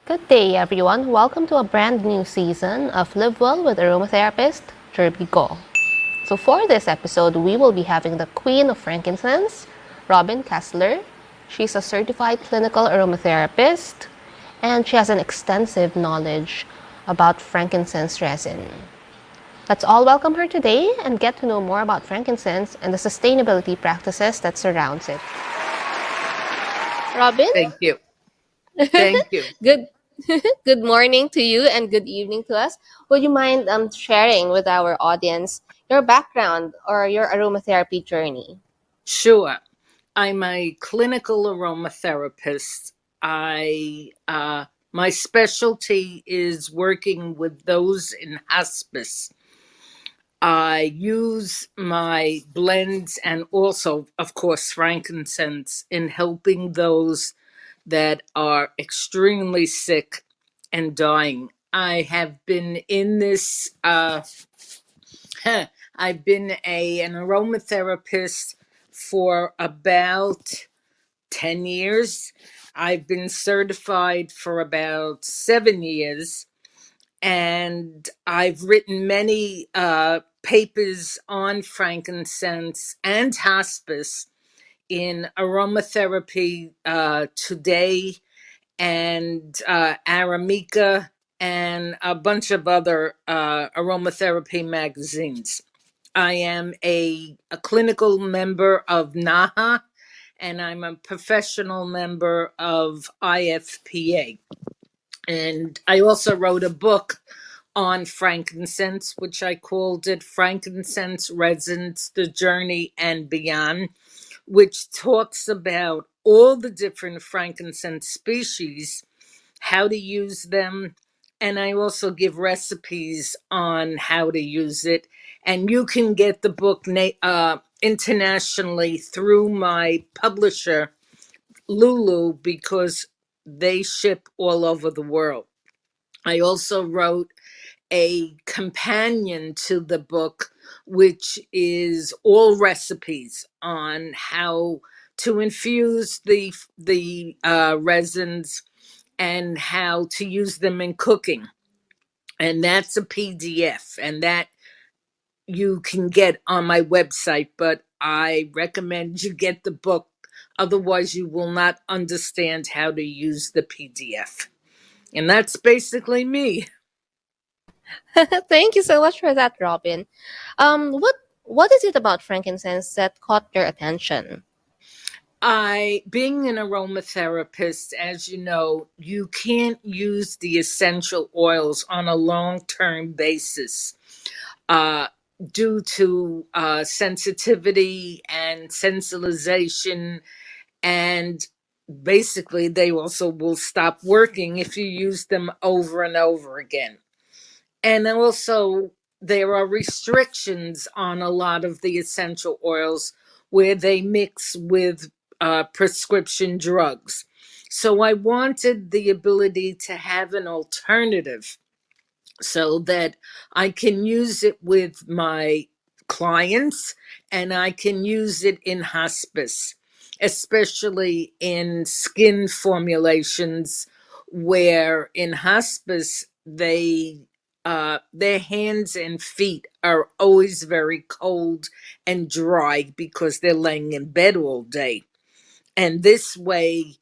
Good day, everyone. Welcome to a brand new season of Live Well with Aromatherapist, Jerby Go. So, for this episode, we will be having the Queen of Frankincense, Robin Kessler. She's a certified clinical aromatherapist, and she has an extensive knowledge about frankincense resin. Let's all welcome her today and get to know more about frankincense and the sustainability practices that surrounds it. Robin, Thank you. Thank you. good good morning to you and good evening to us. Would you mind sharing with our audience your background or your aromatherapy journey? Sure. I'm a clinical aromatherapist. I My specialty is working with those in hospice. I use my blends and also, of course, frankincense in helping those that are extremely sick and dying. I have been in this I've been an aromatherapist for about 10 years. I've been certified for about 7 years, and I've written many papers on frankincense and hospice in aromatherapy today and Aramika and a bunch of other aromatherapy magazines. I am a clinical member of NAHA, and I'm a professional member of IFPA. And I also wrote a book on frankincense, which I called it Frankincense Resins, The Journey and Beyond, which talks about all the different frankincense species, how to use them, and I also give recipes on how to use it. And you can get the book internationally through my publisher, Lulu, because they ship all over the world. I also wrote a companion to the book, which is all recipes on how to infuse the resins and how to use them in cooking. And that's a PDF, and that you can get on my website, but I recommend you get the book. Otherwise, you will not understand how to use the PDF. And that's basically me. Thank you so much for that, Robin. What is it about frankincense that caught your attention? Being an aromatherapist, as you know, you can't use the essential oils on a long term basis uh, due to sensitivity and sensitization. And basically, they also will stop working if you use them over and over again. And also, there are restrictions on a lot of the essential oils where they mix with prescription drugs. So I wanted the ability to have an alternative so that I can use it with my clients and I can use it in hospice, especially in skin formulations where in hospice their hands and feet are always very cold and dry because they're laying in bed all day. And this way,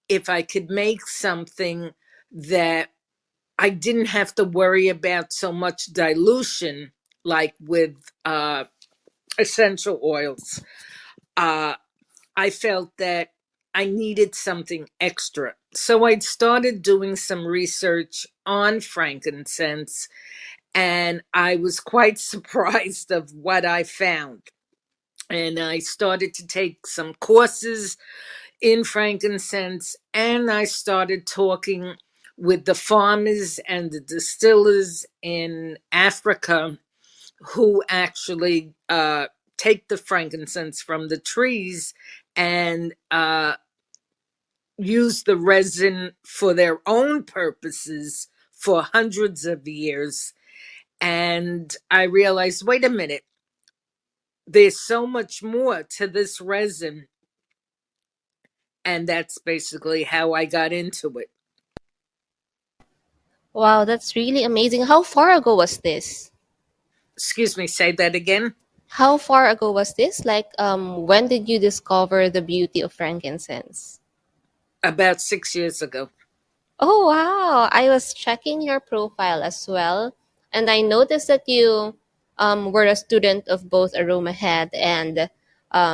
if I could make something that I didn't have to worry about so much dilution like with essential oils. Uh, I felt that I needed something extra. So I started doing some research on frankincense, and I was quite surprised of what I found. And I started to take some courses in frankincense, and I started talking with the farmers and the distillers in Africa who actually take the frankincense from the trees and use the resin for their own purposes for hundreds of years. And I realized, wait a minute, there's so much more to this resin. And that's basically how I got into it. Wow, that's really amazing. How far ago was this? Excuse me, say that again. How far ago was this? Like, when did you discover the beauty of frankincense? About 6 years ago. Oh, wow. I was checking your profile as well, and I noticed that you were a student of both AromaHead and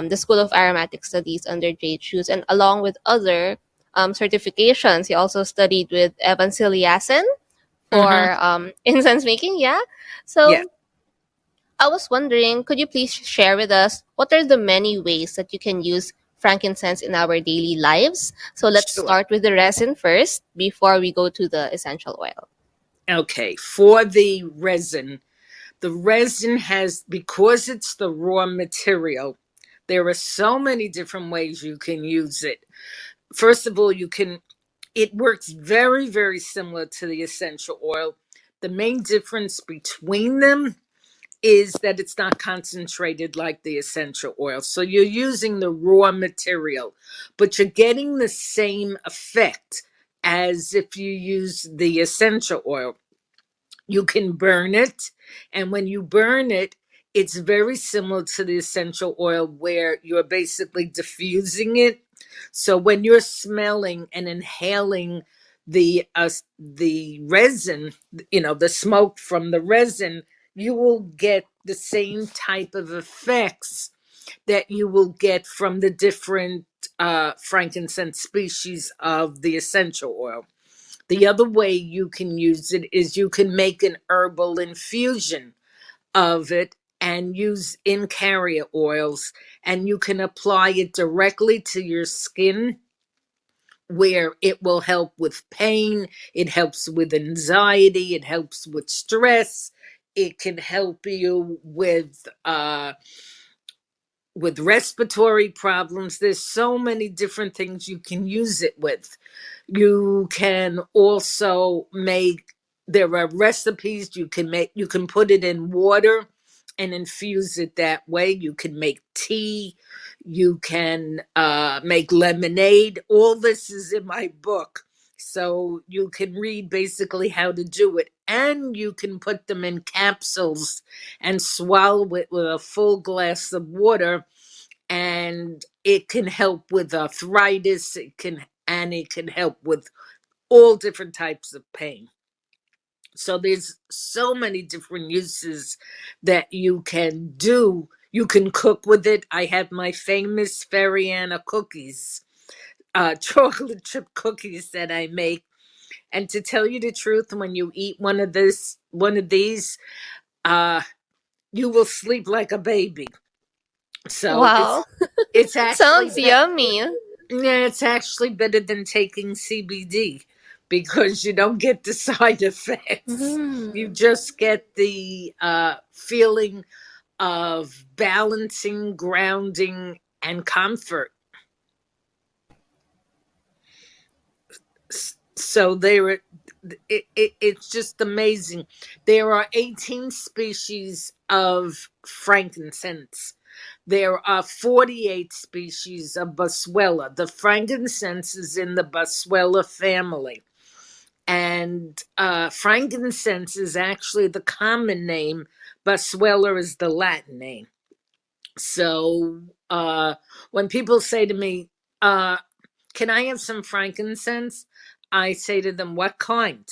the School of Aromatic Studies under Jade Shoes, and along with other certifications, you also studied with Evan Siliasen Mm-hmm. for incense making. Yeah. Yeah, So I was wondering, could you please share with us what are the many ways that you can use frankincense in our daily lives? So let's sure. start with the resin first before we go to the essential oil. Okay, for the resin has, because it's the raw material, there are so many different ways you can use it. First of all, it works very, very similar to the essential oil. The main difference between them is that it's not concentrated like the essential oil. So you're using the raw material, but you're getting the same effect as if you use the essential oil. You can burn it, and when you burn it, it's very similar to the essential oil where you're basically diffusing it. So when you're smelling and inhaling the resin, the smoke from the resin, you will get the same type of effects that you will get from the different frankincense species of the essential oil. The other way you can use it is you can make an herbal infusion of it and use in carrier oils, and you can apply it directly to your skin where it will help with pain, it helps with anxiety, it helps with stress, it can help you with respiratory problems. There's so many different things you can use it with. You can also make, there are recipes you can put it in water and infuse it that way. You can make tea, you can make lemonade. All this is in my book. So you can read basically how to do it. And you can put them in capsules and swallow it with a full glass of water, and it can help with arthritis, it can help with all different types of pain. So there's so many different uses that you can do. You can cook with it. I have my famous Feriana cookies, chocolate chip cookies that I make. And to tell you the truth, when you eat one of these, uh, you will sleep like a baby. So Wow, it's actually sounds yummy. yeah, it's actually better than taking CBD because you don't get the side effects. You Mhm. just get the feeling of balancing, grounding, and comfort. So it's just amazing. There are 18 species of frankincense. There are 48 species of Boswellia. The frankincense is in the Boswellia family. And frankincense is actually the common name. Boswellia is the Latin name. So when people say to me, uh, can I have some frankincense? I say to them, what kind?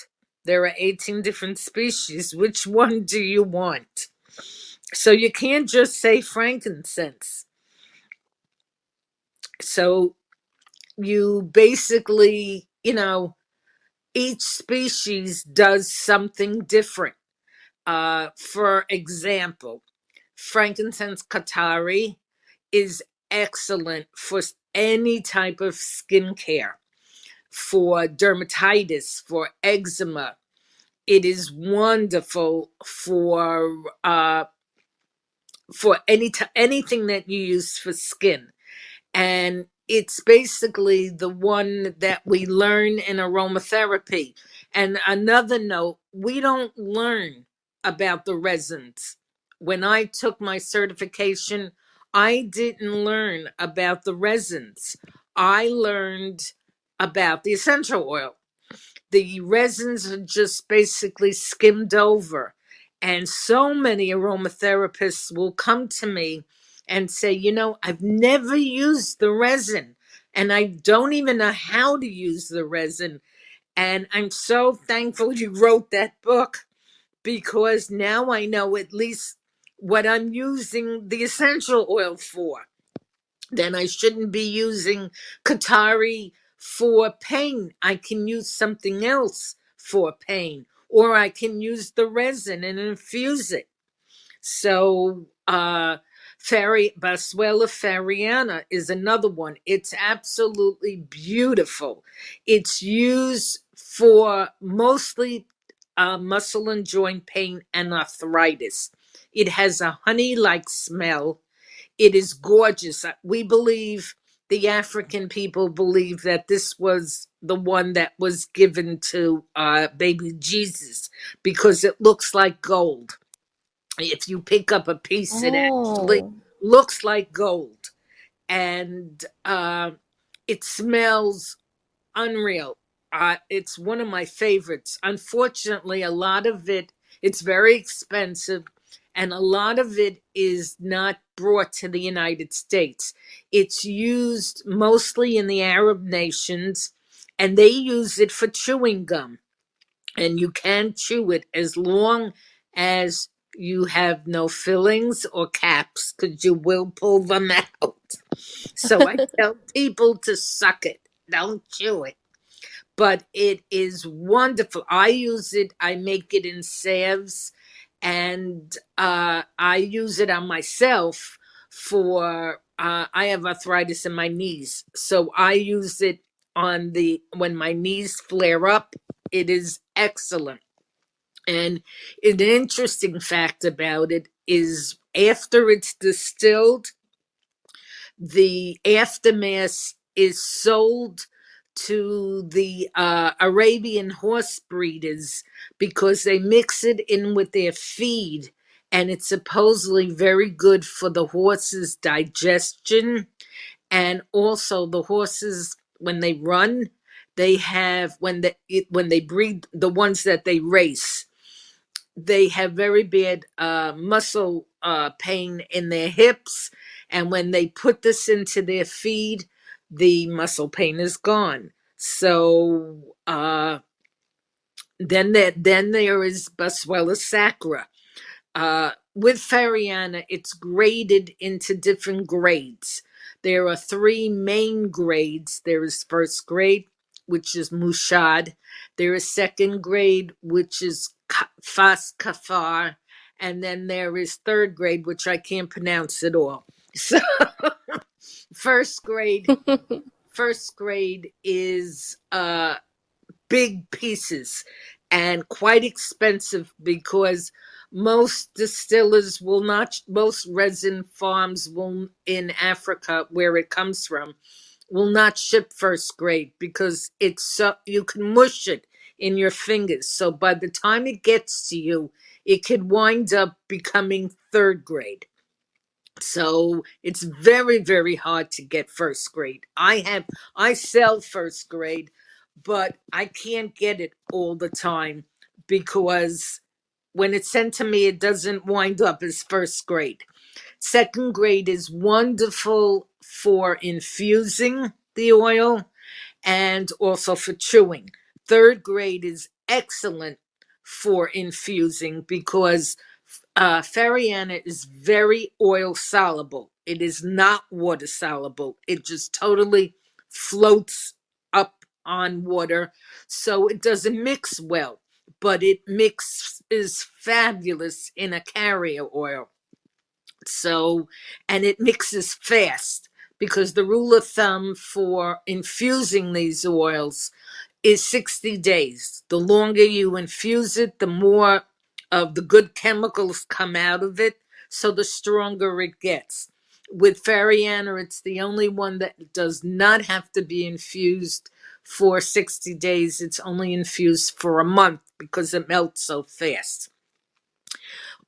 There are 18 different species. Which one do you want? So you can't just say frankincense. So you basically, each species does something different. For example, frankincense Qatari is excellent for any type of skincare, for dermatitis, for eczema. It is wonderful for anything that you use for skin. And it's basically the one that we learn in aromatherapy. And another note, we don't learn about the resins. When I took my certification, I didn't learn about the resins. I learned about the essential oil. The resins are just basically skimmed over. And so many aromatherapists will come to me and say, I've never used the resin and I don't even know how to use the resin. And I'm so thankful you wrote that book, because now I know at least what I'm using the essential oil for. Then I shouldn't be using Qatari for pain. I can use something else for pain, or I can use the resin and infuse it. So, Basuela Fariana is another one. It's absolutely beautiful. It's used for mostly muscle and joint pain and arthritis. It has a honey like smell. It is gorgeous. We believe, the African people believe, that this was the one that was given to baby Jesus because it looks like gold. If you pick up a piece, it actually Oh. looks like gold. And it smells unreal. It's one of my favorites. Unfortunately, a lot of it, it's very expensive, and a lot of it is not brought to the United States. It's used mostly in the Arab nations, and they use it for chewing gum. And you can chew it as long as you have no fillings or caps, because you will pull them out. So I tell people to suck it, don't chew it. But it is wonderful. I use it, I make it in salves, and I use it on myself for, I have arthritis in my knees. So I use it when my knees flare up. It is excellent. And an interesting fact about it is, after it's distilled, the aftermath is sold to the Arabian horse breeders because they mix it in with their feed, and it's supposedly very good for the horse's digestion. And also, the horses, when they run, they have, when they breed, the ones that they race, they have very bad muscle pain in their hips, and when they put this into their feed, the muscle pain is gone. So then there is Boswellia sacra. With Fariana, it's graded into different grades. There are three main grades. There is first grade, which is Mushad. There is second grade, which is Fas Kafar. And then there is third grade, which I can't pronounce at all. So first grade, first grade is big pieces and quite expensive, because most distillers will not, most resin farms will, in Africa where it comes from, will not ship first grade because it's so, you can mush it in your fingers. So by the time it gets to you, it could wind up becoming third grade. So it's very, very hard to get first grade. I sell first grade, but I can't get it all the time, because when it's sent to me, it doesn't wind up as first grade. Second grade is wonderful for infusing the oil and also for chewing. Third grade is excellent for infusing, because Fariana is very oil soluble. It is not water soluble. It just totally floats up on water, so it doesn't mix well. But it mixes fabulous in a carrier oil. So, and it mixes fast, because the rule of thumb for infusing these oils is 60 days. The longer you infuse it, the more of the good chemicals come out of it, so the stronger it gets. With Fariana, it's the only one that does not have to be infused for 60 days. It's only infused for a month because it melts so fast.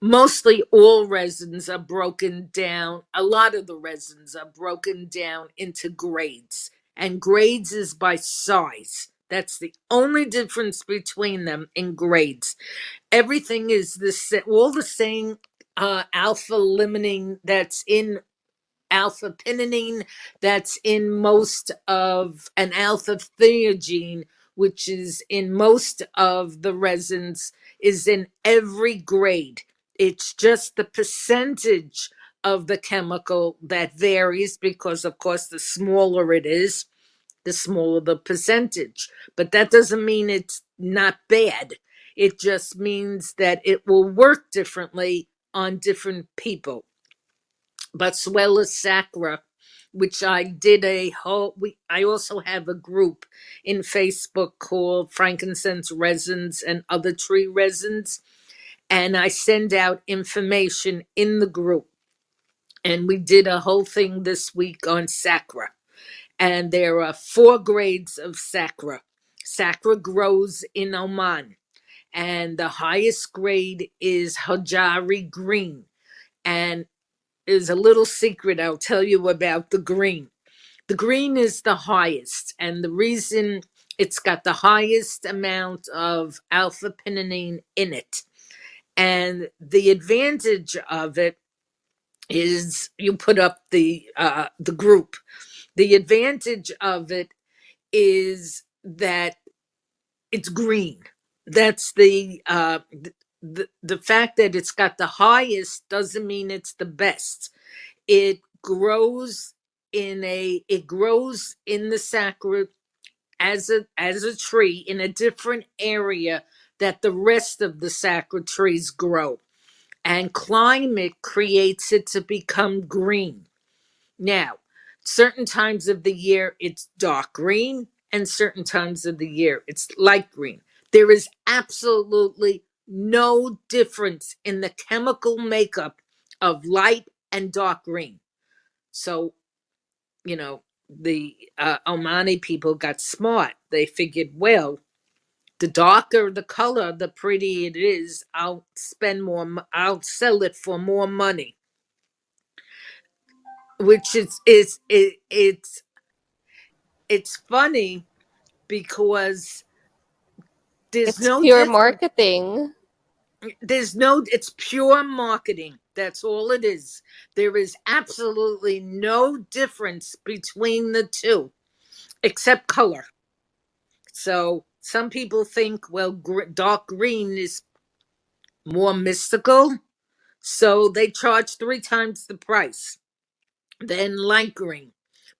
Mostly all resins are broken down. A lot of the resins are broken down into grades, and grades is by size. That's the only difference between them in grades. Everything is all the same alpha limonene that's in alpha pinene, that's in most of an alpha theogene, which is in most of the resins, is in every grade. It's just the percentage of the chemical that varies because, of course, the smaller it is, the smaller the percentage. But that doesn't mean it's not bad. It just means that it will work differently on different people. But Suella Sacra, which I did I also have a group in Facebook called Frankincense Resins and Other Tree Resins. And I send out information in the group. And we did a whole thing this week on Sacra. And there are 4 grades of Sacra. Sacra grows in Oman. And the highest grade is Hajari Green. And is a little secret I'll tell you about the green. The green is the highest, and the reason it's got the highest amount of alpha pinene in it. And the advantage of it is you put up the group. The advantage of it is that it's green. That's the fact that it's got the highest doesn't mean it's the best. It grows it grows in the sacred as a tree in a different area that the rest of the sacred trees grow, and climate creates it to become green. Now, certain times of the year it's dark green, and certain times of the year it's light green. There is absolutely no difference in the chemical makeup of light and dark green. So, the Omani people got smart. They figured, well, the darker the color, the prettier it is. I'll sell it for more money, which it's funny because there's It's no pure difference. marketing. It's pure marketing. That's all it is. There is absolutely no difference between the two except color. So some people think, well, dark green is more mystical, so they charge 3 times the price than light green.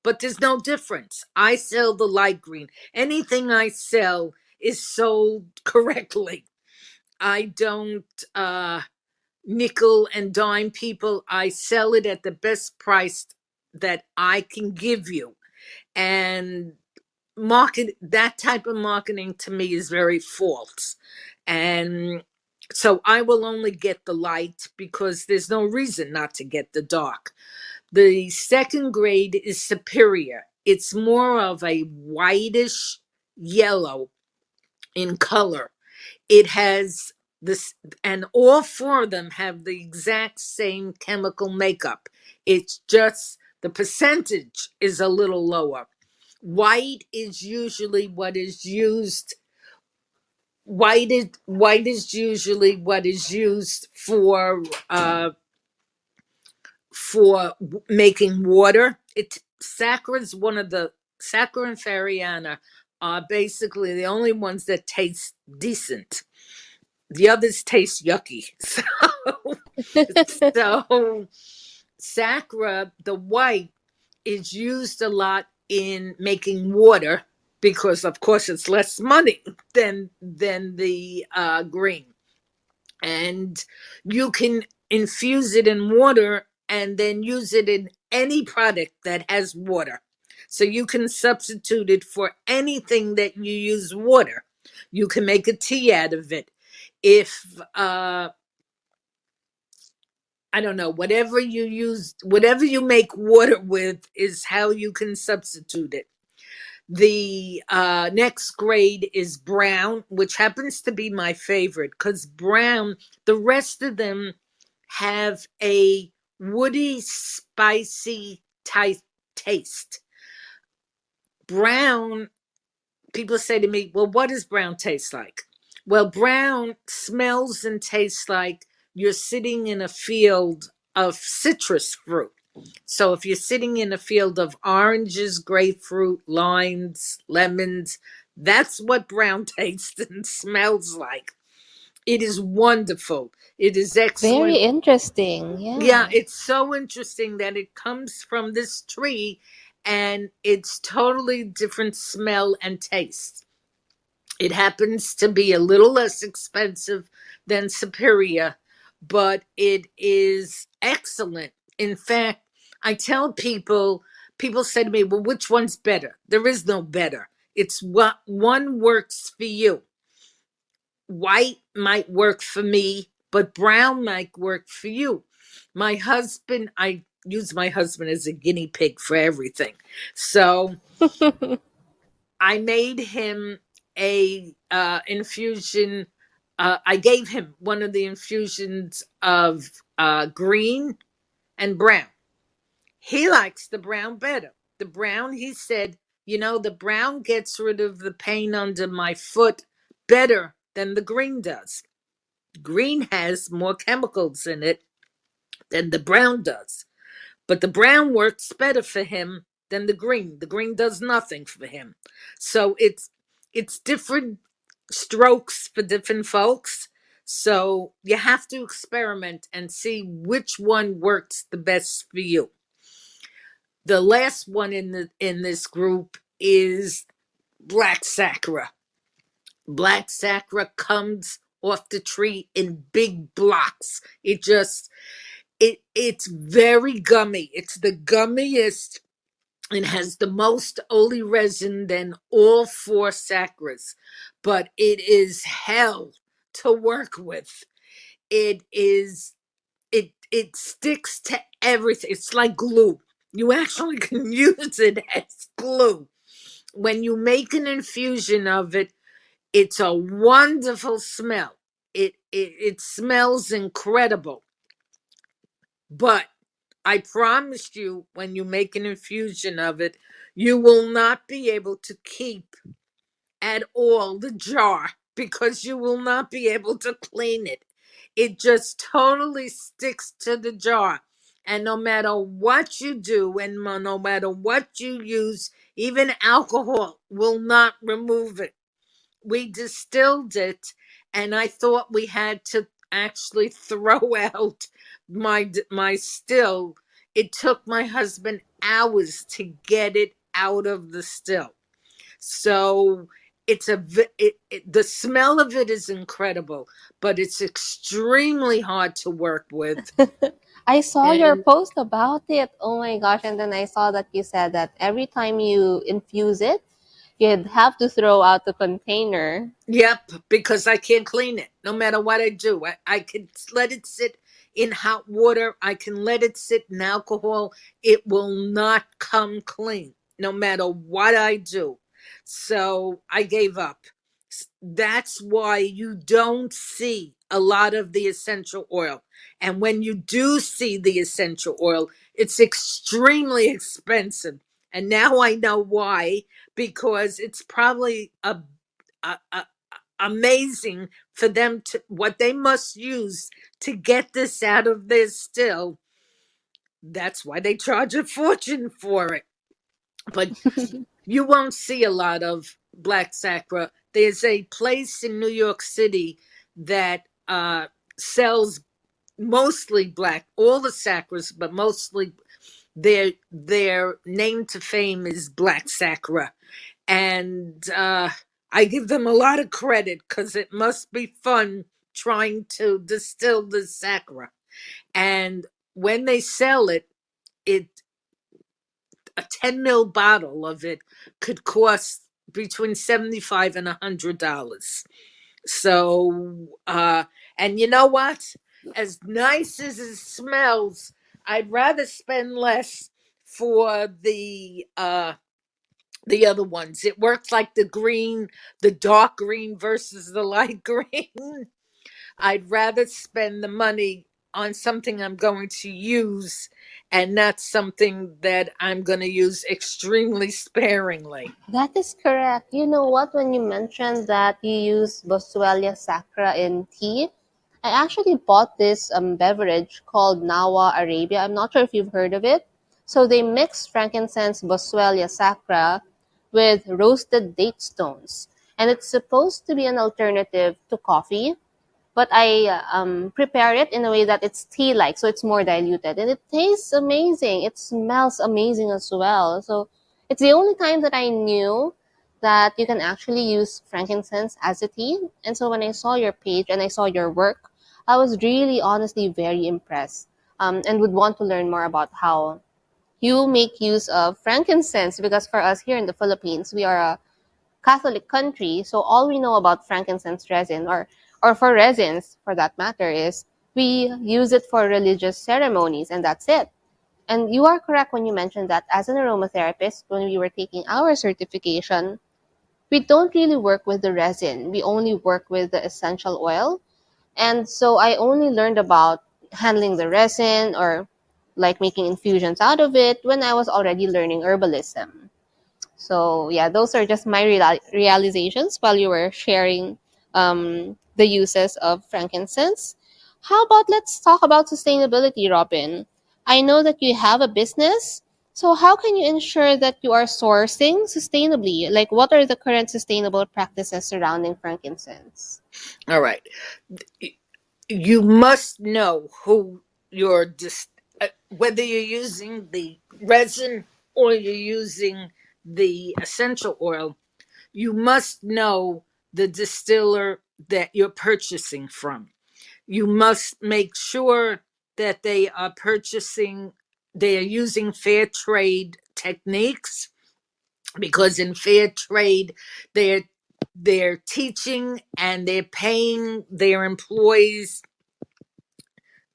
But there's no difference. I sell the light green. Anything I sell is sold correctly. I don't nickel and dime people. I sell it at the best price that I can give you. And that type of marketing to me is very false. And so I will only get the light because there's no reason not to get the dark. The second grade is superior. It's more of a whitish yellow in color. It has this, and all 4 of them have the exact same chemical makeup. It's just the percentage is a little lower. White is usually what is used. White is usually what is used for making water. Saccharin is one of the Saccharin and Fariana are basically the only ones that taste decent. The others taste yucky. So Sacra, the white, is used a lot in making water because, of course, it's less money than the green, and you can infuse it in water and then use it in any product that has water. So you can substitute it for anything that you use water. You can make a tea out of it. If I don't know, whatever you make water with is how you can substitute it. The next grade is brown, which happens to be my favorite because brown, the rest of them have a woody, spicy type taste. Brown people say to me, well, what does brown taste like? Well, brown smells and tastes like you're sitting in a field of citrus fruit. So if you're sitting in a field of oranges, grapefruit, limes, lemons, that's what brown tastes and smells like. It is wonderful. It is Very excellent. interesting. Yeah, Yeah. it's so interesting that it comes from this tree and it's totally different smell and taste. It happens to be a little less expensive than Superior, but it is excellent. In fact, I tell people, people say to me, well, which one's better? There is no better. It's what one works for you. White might work for me, but brown might work for you. My husband, I use my husband as a guinea pig for everything. So I made him a infusion. I gave him one of the infusions of green and brown. He likes the brown better. The brown, he said, the brown gets rid of the pain under my foot better than the green does. Green has more chemicals in it than the brown does. But the brown works better for him than the green. The green does nothing for him. So it's different strokes for different folks. So you have to experiment and see which one works the best for you. The last one in this group is black sacra. Black sacra comes off the tree in big blocks. It's very gummy. It's the gummiest and has the most oily resin than all four sacras, but it is hell to work with. It sticks to everything. It's like glue. You actually can use it as glue. When you make an infusion of it, it's a wonderful smell. It smells incredible. But I promise you, when you make an infusion of it, you will not be able to keep at all the jar because you will not be able to clean it. It just totally sticks to the jar. And no matter what you do and no matter what you use, even alcohol will not remove it. We distilled it, and I thought we had to actually throw out my still. It took my husband hours to get it out of the still. So the smell of it is incredible, but it's extremely hard to work with. I saw your And post about it. Oh my gosh. And then I saw that you said that every time you infuse it, you'd have to throw out the container. yep, because I can't clean it. No matter what I do, I can let it sit in hot water. I can let it sit in alcohol. It will not come clean, no matter what I do. So I gave up. That's why you don't see a lot of the essential oil. And when you do see the essential oil, it's extremely expensive. And now I know why, because it's probably a amazing for them to what they must use to get this out of their still. That's why they charge a fortune for it. But you won't see a lot of black sacra. There's a place in New York City that sells mostly black, all the sacras, but mostly their name to fame is black sacra. And I give them a lot of credit because it must be fun trying to distill the sacra. And when they sell it, it a 10 ml bottle of it could cost between $75 and $100. So, and you know what? As nice as it smells, I'd rather spend less for the other ones. It works like the green, the dark green versus the light green. I'd rather spend the money on something I'm going to use and not something that I'm going to use extremely sparingly. That is correct. You know what? When you mentioned that you use Boswellia sacra in tea, I actually bought this beverage called Nawa Arabia. I'm not sure if you've heard of it. So they mix frankincense Boswellia sacra with roasted date stones. And it's supposed to be an alternative to coffee, but I prepare it in a way that it's tea-like, so it's more diluted, and it tastes amazing. It smells amazing as well. So it's the only time that I knew that you can actually use frankincense as a tea. And so when I saw your page and I saw your work, I was really, honestly, very impressed, and would want to learn more about how you make use of frankincense. Because for us here in the Philippines, we are a Catholic country, so all we know about frankincense resin, or for resins for that matter, is we use it for religious ceremonies, and that's it. And you are correct when you mentioned that as an aromatherapist, when we were taking our certification, we don't really work with the resin. We only work with the essential oil. And so I only learned about handling the resin, or like making infusions out of it, when I was already learning herbalism. So yeah, those are just my realizations while you were sharing the uses of frankincense. How about let's talk about sustainability, Robin? I know that you have a business. So how can you ensure that you are sourcing sustainably? Like, what are the current sustainable practices surrounding frankincense? All right. You must know who you're whether you're using the resin or you're using the essential oil, you must know the distiller that you're purchasing from. You must make sure that they are using fair trade techniques, because in fair trade they're they're teaching and they're paying their employees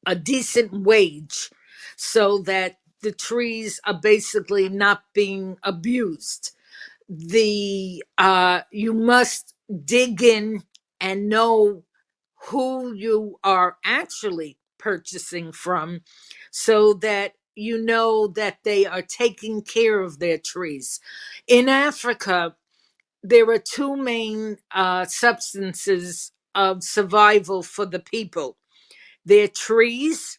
a decent wage so that the trees are basically not being abused. The You must dig in and know who you are actually purchasing from, so that you know that they are taking care of their trees. In Africa, there are two main substances of survival for the people: their trees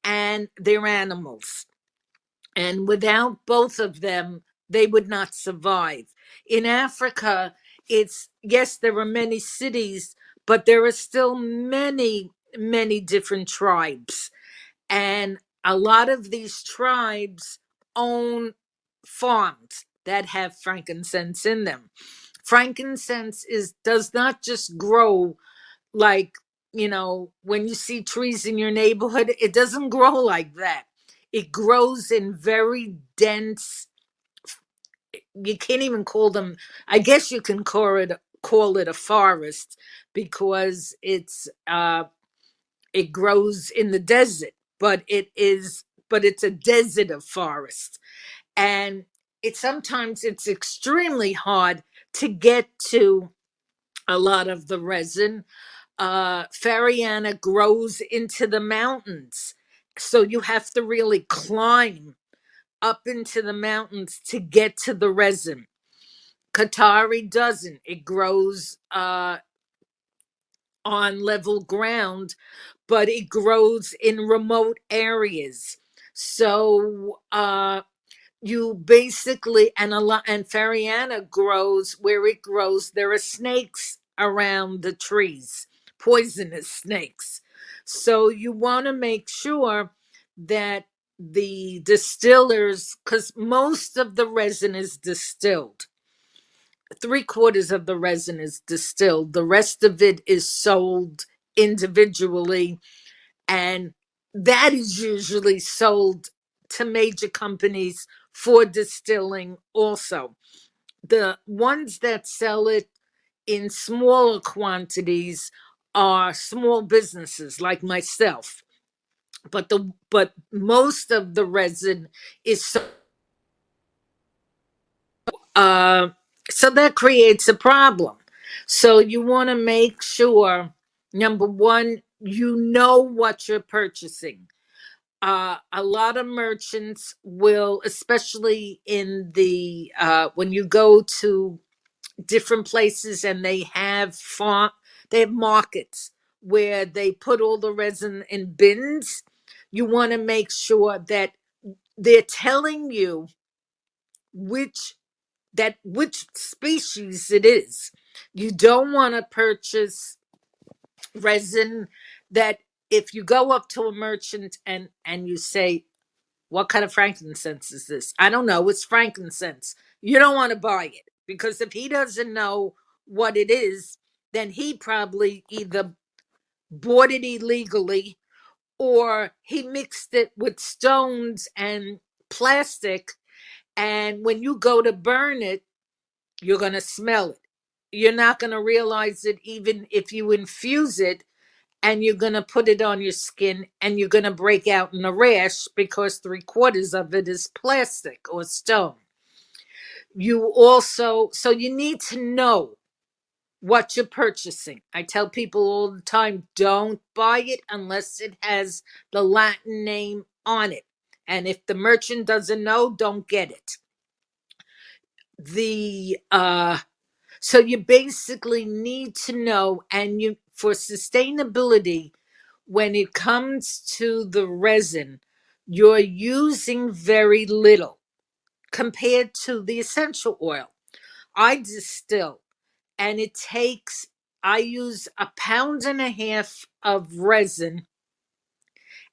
and their animals. And without both of them, they would not survive. In Africa, it's yes, there are many cities, but there are still many, many different tribes. And a lot of these tribes own farms that have frankincense in them. Frankincense does not just grow like, when you see trees in your neighborhood, it doesn't grow like that. It grows in very dense, you can't even call them, I guess you can call it a forest, because it grows in the desert, but it's a desert of forest. And it's extremely hard to get to a lot of the resin. Fariana grows into the mountains. So you have to really climb up into the mountains to get to the resin. Qatari doesn't. It grows on level ground, but it grows in remote areas. So you basically, and Fariana grows where it grows. There are snakes around the trees, poisonous snakes. So you want to make sure that the distillers, because most of the resin is distilled, three-quarters of the resin is distilled, the rest of it is sold individually, and that is usually sold to major companies for distilling also. The ones that sell it in smaller quantities are small businesses like myself, but most of the resin is uh so that creates a problem. So you want to make sure, number one, you know what you're purchasing. A lot of merchants will, especially in the when you go to different places and they have markets where they put all the resin in bins. You want to make sure that they're telling you which which species it is. You don't want to purchase resin that, if you go up to a merchant and you say, what kind of frankincense is this? I don't know, it's frankincense. You don't want to buy it, because if he doesn't know what it is, then he probably either bought it illegally or he mixed it with stones and plastic, and when you go to burn it, you're going to smell it. You're not going to realize it even if you infuse it, and you're going to put it on your skin and you're going to break out in a rash because 3/4 of it is plastic or stone. You also, so you need to know what you're purchasing. I tell people all the time, don't buy it unless it has the Latin name on it. And if the merchant doesn't know, don't get it. The So you basically need to know, and you, for sustainability, when it comes to the resin, you're using very little compared to the essential oil. I distill, and I use 1.5 pounds of resin,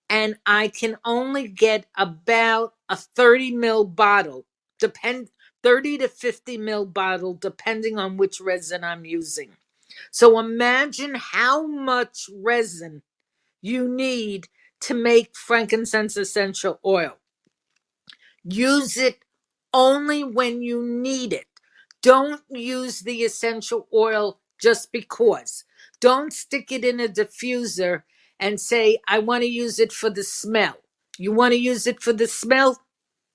and I can only get about a 30 ml bottle, depend 30 to 50 ml bottle, depending on which resin I'm using. So imagine how much resin you need to make frankincense essential oil. Use it only when you need it. Don't use the essential oil just because. Don't stick it in a diffuser and say, I want to use it for the smell. You want to use it for the smell?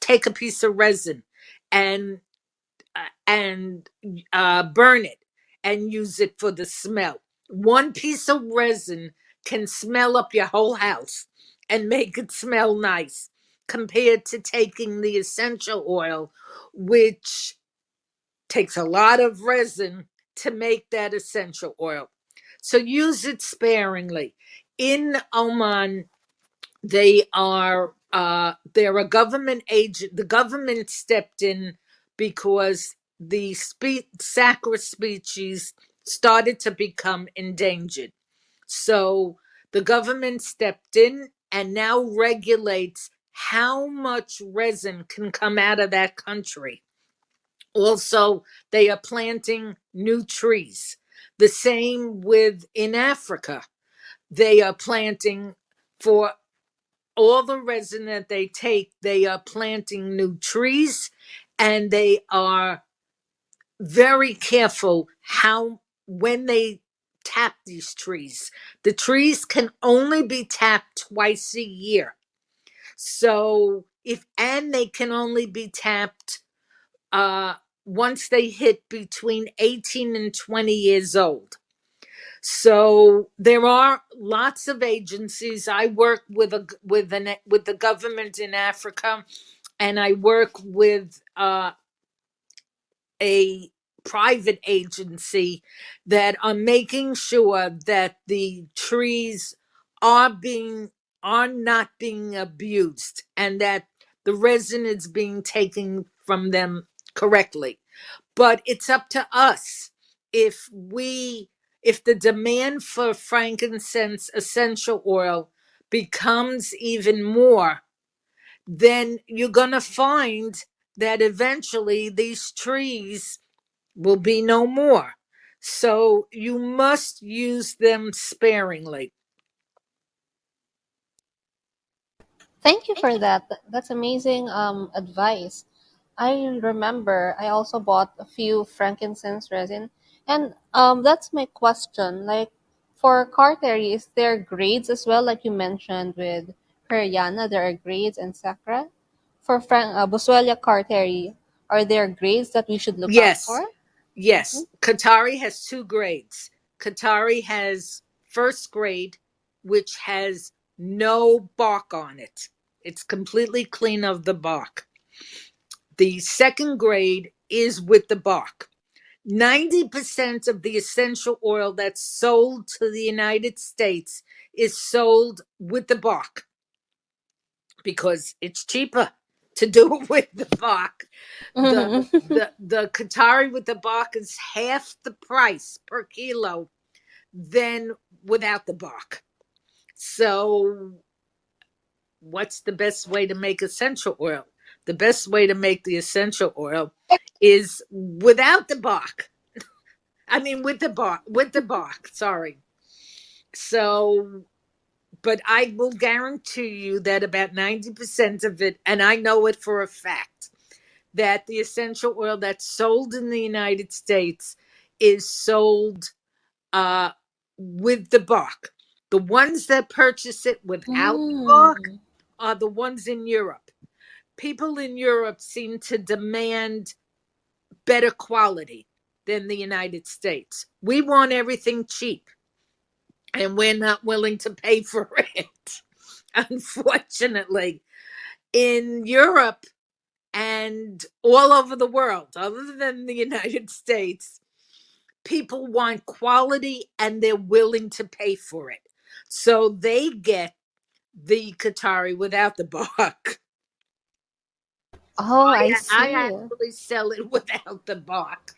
Take a piece of resin and burn it and use it for the smell. One piece of resin can smell up your whole house and make it smell nice, compared to taking the essential oil, which takes a lot of resin to make that essential oil. So use it sparingly. In Oman, they're a government agent. The government stepped in because the sacred species started to become endangered. So the government stepped in and now regulates how much resin can come out of that country. Also, they are planting new trees. The same with in Africa. They are planting, for all the resin that they take, they are planting new trees, and they are very careful how, when they tap these trees. The trees can only be tapped twice a year. So and they can only be tapped uh once they hit between 18 and 20 years old. So there are lots of agencies. I work with the government in Africa, and I work with a private agency that are making sure that the trees are not being abused, and that the resin is being taken from them correctly. But it's up to us. If the demand for frankincense essential oil becomes even more, then you're going to find that eventually these trees will be no more. So you must use them sparingly. Thank you for that. That's amazing advice. I remember I also bought a few frankincense resin, and that's my question. Like for cartery, is there grades as well, like you mentioned with Periana, there are grades and Sacra. For Boswellia cartery, are there grades that we should look out Yes, for? yes. Qatari has 2 grades. Qatari has first grade, which has no bark on it. It's completely clean of the bark. The second grade is with the bark. 90% of the essential oil that's sold to the United States is sold with the bark because it's cheaper to do it with the bark. The the Qatari with the bark is half the price per kilo than without the bark. So what's the best way to make essential oil? The best way to make the essential oil is without the bark. I mean, with the bark, sorry. So, but I will guarantee you that about 90% of it, and I know it for a fact, that the essential oil that's sold in the United States is sold uh, with the bark. The ones that purchase it without the bark Mm. are the ones in Europe. People in Europe seem to demand better quality than the United States. We want everything cheap, and we're not willing to pay for it. Unfortunately, in Europe and all over the world, other than the United States, people want quality and they're willing to pay for it. So they get the Qatari without the bark. Oh, I I see. actually sell it without the bark.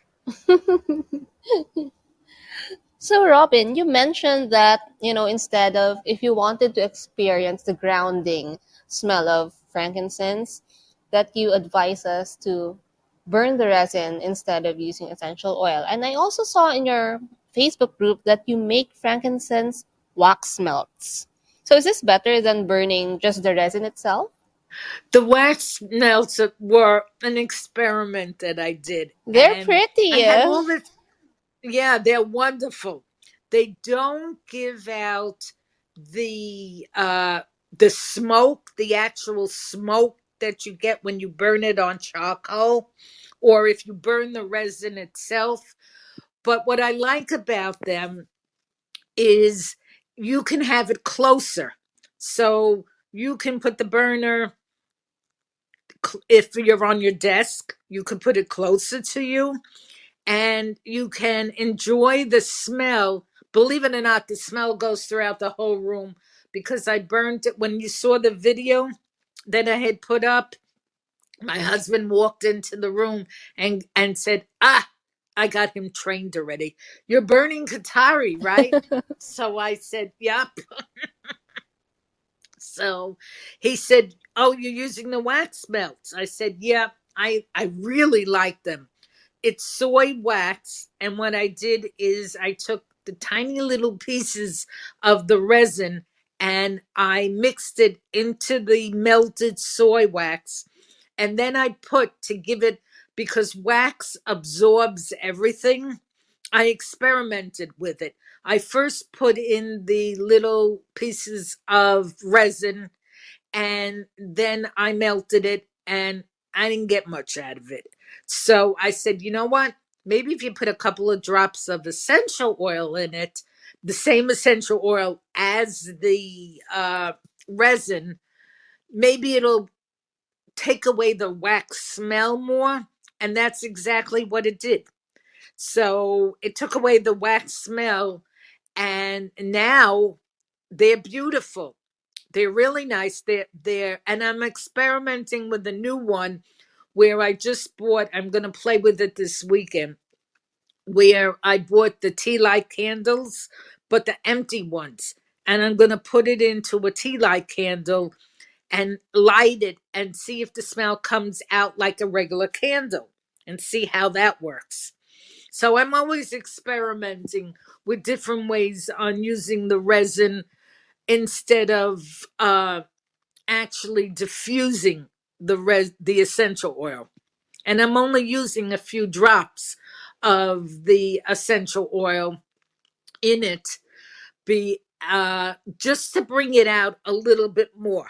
So, Robin, you mentioned that, instead of if you wanted to experience the grounding smell of frankincense, that you advise us to burn the resin instead of using essential oil. And I also saw in your Facebook group that you make frankincense wax melts. So, is this better than burning just the resin itself? The wax melts were an experiment that I did, They're and I pretty. had all this. Yeah, they're wonderful. They don't give out the smoke, the actual smoke that you get when you burn it on charcoal, or if you burn the resin itself. But what I like about them is you can have it closer. So you can put the burner, if you're on your desk, you can put it closer to you and you can enjoy the smell. Believe it or not, the smell goes throughout the whole room because I burned it. When you saw the video that I had put up, my husband walked into the room and said, "Ah, I got him trained already. You're burning Qatari, right?" So I said, "Yep." So he said, "Oh, you're using the wax melts." I said, "Yeah, I really like them. It's soy wax, and what I did is I took the tiny little pieces of the resin and I mixed it into the melted soy wax, and then I put to give it, because wax absorbs everything. I experimented with it. I first put in the little pieces of resin and then I melted it and I didn't get much out of it. So I said, you know what? Maybe if you put a couple of drops of essential oil in it, the same essential oil as the resin, maybe it'll take away the wax smell more. And that's exactly what it did. So it took away the wax smell, and now they're beautiful. They're really nice. And I'm experimenting with a new one where I just bought, I'm going to play with it this weekend, where I bought the tea light candles, but the empty ones. And I'm going to put it into a tea light candle and light it and see if the smell comes out like a regular candle and see how that works. So I'm always experimenting with different ways on using the resin instead of actually diffusing the essential oil. And I'm only using a few drops of the essential oil in it, be just to bring it out a little bit more.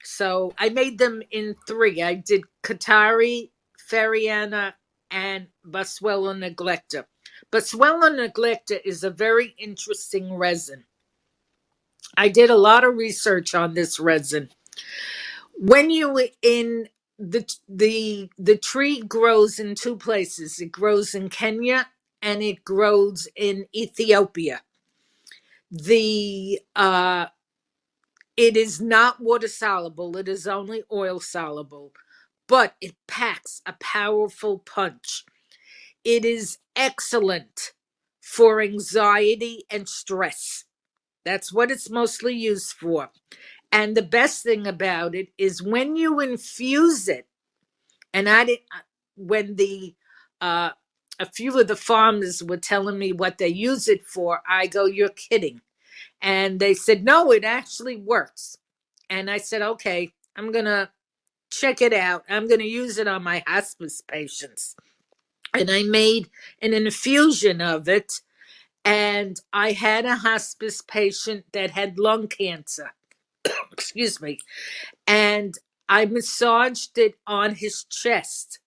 So I made them in three. I did Qatari, Feriana, and Basuelo Neglecta. But Swella neglecta is a very interesting resin. I did a lot of research on this resin. When you in the tree grows in two places. It grows in Kenya and it grows in Ethiopia. The It is not water soluble, it is only oil soluble, but it packs a powerful punch. It is excellent for anxiety and stress. That's what it's mostly used for. And the best thing about it is when you infuse it, and I did when the uh a few of the farmers were telling me what they use it for, I go, "You're kidding." And they said, "No, it actually works." And I said, "Okay, I'm going to check it out. I'm going to use it on my hospice patients." And I made an infusion of it. And I had a hospice patient that had lung cancer. Excuse me. And I massaged it on his chest.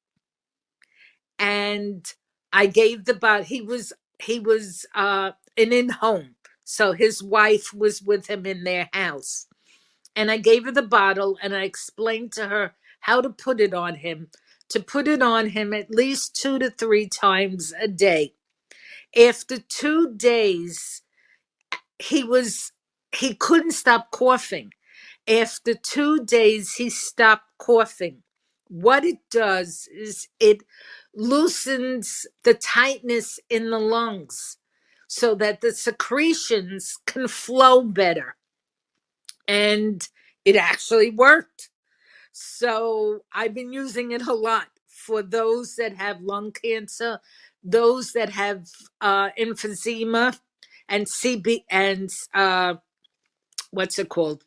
And I gave the bottle. He was an in-home. So his wife was with him in their house. And I gave her the bottle and I explained to her how to put it on him, to put it on him at least 2 to 3 times a day. After 2 days, he was he couldn't stop coughing. After 2 days, he stopped coughing. What it does is it loosens the tightness in the lungs so that the secretions can flow better. And it actually worked. So I've been using it a lot for those that have lung cancer, those that have emphysema, and CB and what's it called,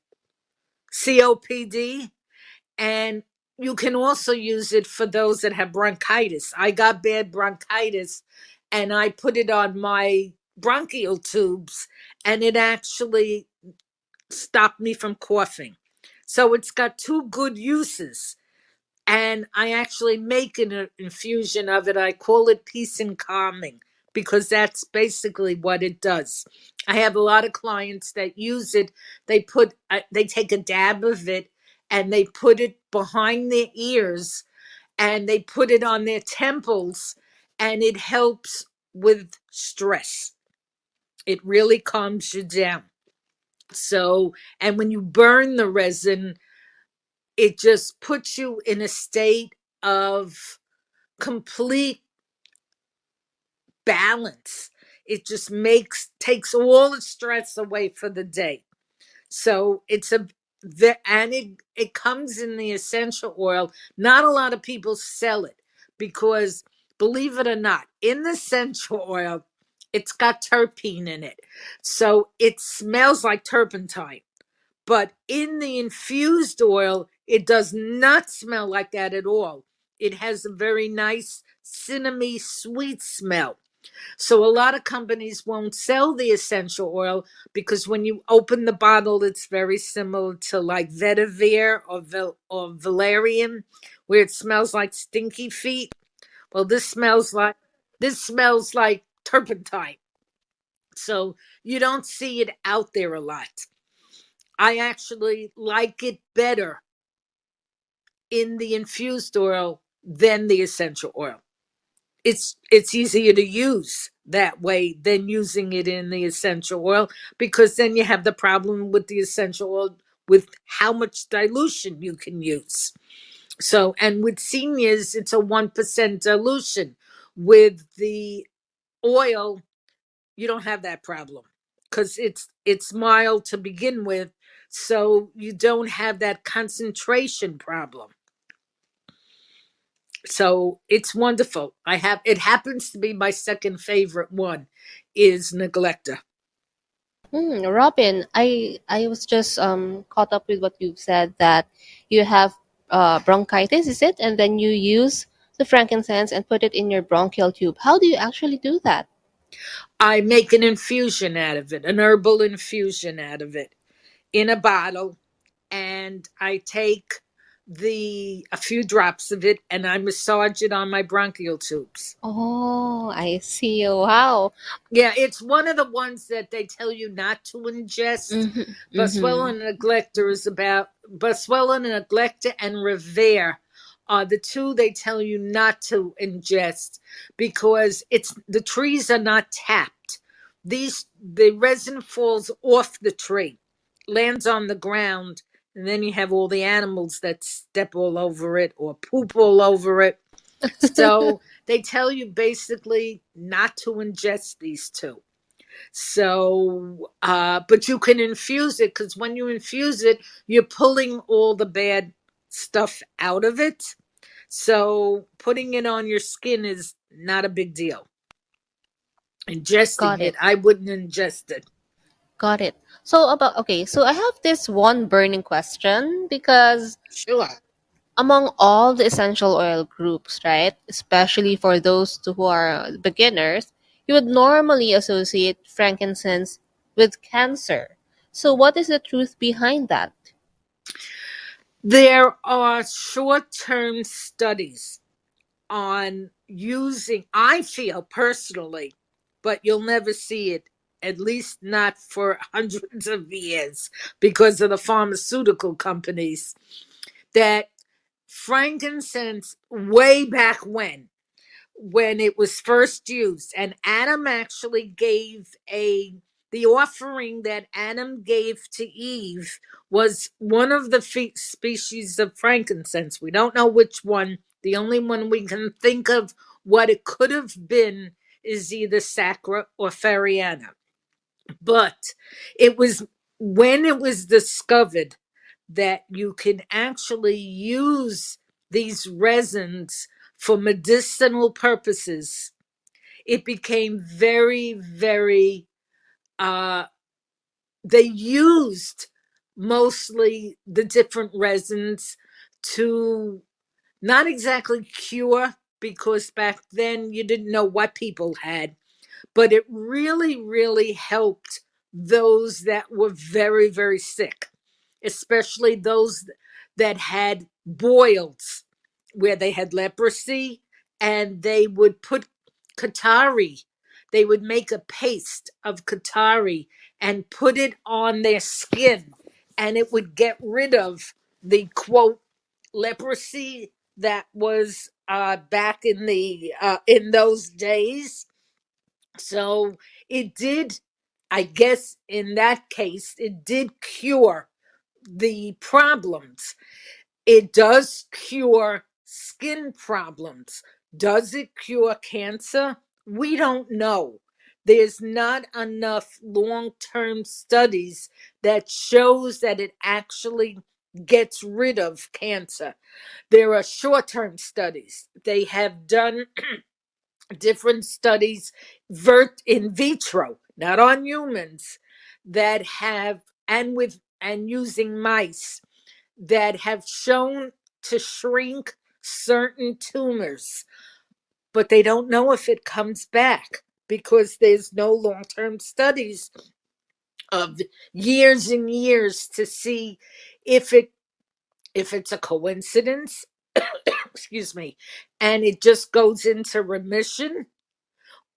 COPD, and you can also use it for those that have bronchitis. I got bad bronchitis, and I put it on my bronchial tubes, and it actually stopped me from coughing. So it's got two good uses. And I actually make an infusion of it. I call it peace and calming because that's basically what it does. I have a lot of clients that use it. They take a dab of it and they put it behind their ears and they put it on their temples, and it helps with stress. It really calms you down. So, and when you burn the resin, it just puts you in a state of complete balance. It just takes all the stress away for the day. So and it comes in the essential oil. Not a lot of people sell it because, believe it or not, in the essential oil, it's got terpene in it. So it smells like turpentine. But in the infused oil, it does not smell like that at all. It has a very nice, cinnamony, sweet smell. So a lot of companies won't sell the essential oil because when you open the bottle, it's very similar to like vetiver or valerian, where it smells like stinky feet. Well, this smells like turpentine. So you don't see it out there a lot. I actually like it better in the infused oil than the essential oil. It's easier to use that way than using it in the essential oil, because then you have the problem with the essential oil with how much dilution you can use. So, and with seniors, it's a 1% dilution. With the oil, you don't have that problem because it's mild to begin with, so you don't have that concentration problem. So it's wonderful. It happens to be my second favorite one is neglecta. Robin, I was just caught up with what you said that you have bronchitis, is it? And then you use the frankincense and put it in your bronchial tube. How do you actually do that? I make an infusion out of it, an herbal infusion out of it in a bottle, and I take a few drops of it, and I massage it on my bronchial tubes. Oh, I see. Wow. Yeah, it's one of the ones that they tell you not to ingest. Mm-hmm. Buswell Mm-hmm. and Neglector is about Buswell and Neglector and Revere are the two they tell you not to ingest because it's the trees are not tapped. The resin falls off the tree, lands on the ground, and then you have all the animals that step all over it or poop all over it. So they tell you basically not to ingest these two. So, but you can infuse it because when you infuse it, you're pulling all the bad stuff out of it. So, putting it on your skin is not a big deal. Ingesting Got it, it. I wouldn't ingest it. Got it. So about okay, so I have this one burning question because Sure. among all the essential oil groups, right, especially for those who are beginners, you would normally associate frankincense with cancer. So what is the truth behind that? There are short term studies on using, I feel personally, but you'll never see it, at least not for hundreds of years, because of the pharmaceutical companies, that frankincense, way back when it was first used, and Adam actually gave the offering that Adam gave to Eve was one of the species of frankincense. We don't know which one. The only one we can think of what it could have been is either Sacra or Fariana. But it was when it was discovered that you can actually use these resins for medicinal purposes, it became very, very, uh, they used mostly the different resins to not exactly cure, because back then you didn't know what people had, but it really, really helped those that were very, very sick, especially those that had boils where they had leprosy, and they would put Katari, they would make a paste of Katari and put it on their skin, and it would get rid of the quote leprosy that was back in those days. So it did, I guess in that case, it did cure the problems. It does cure skin problems. Does it cure cancer? We don't know. There's not enough long-term studies that shows that it actually gets rid of cancer. There are short-term studies. They have done different studies in vitro, not on humans, that have, and using mice, that have shown to shrink certain tumors, but they don't know if it comes back because there's no long-term studies of years and years to see if it's a coincidence, excuse me, and it just goes into remission,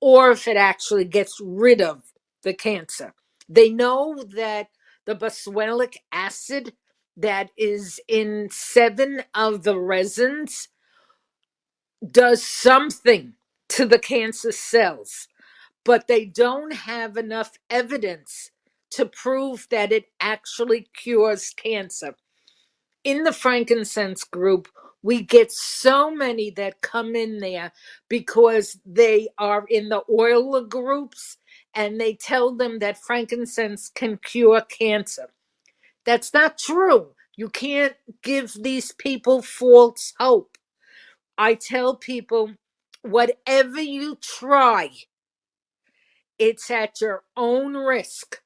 or if it actually gets rid of the cancer. They know that the boswellic acid that is in 7 of the resins does something to the cancer cells, but they don't have enough evidence to prove that it actually cures cancer. In the frankincense group, we get so many that come in there because they are in the oil groups, and they tell them that frankincense can cure cancer. That's not true. You can't give these people false hope. I tell people, whatever you try, it's at your own risk.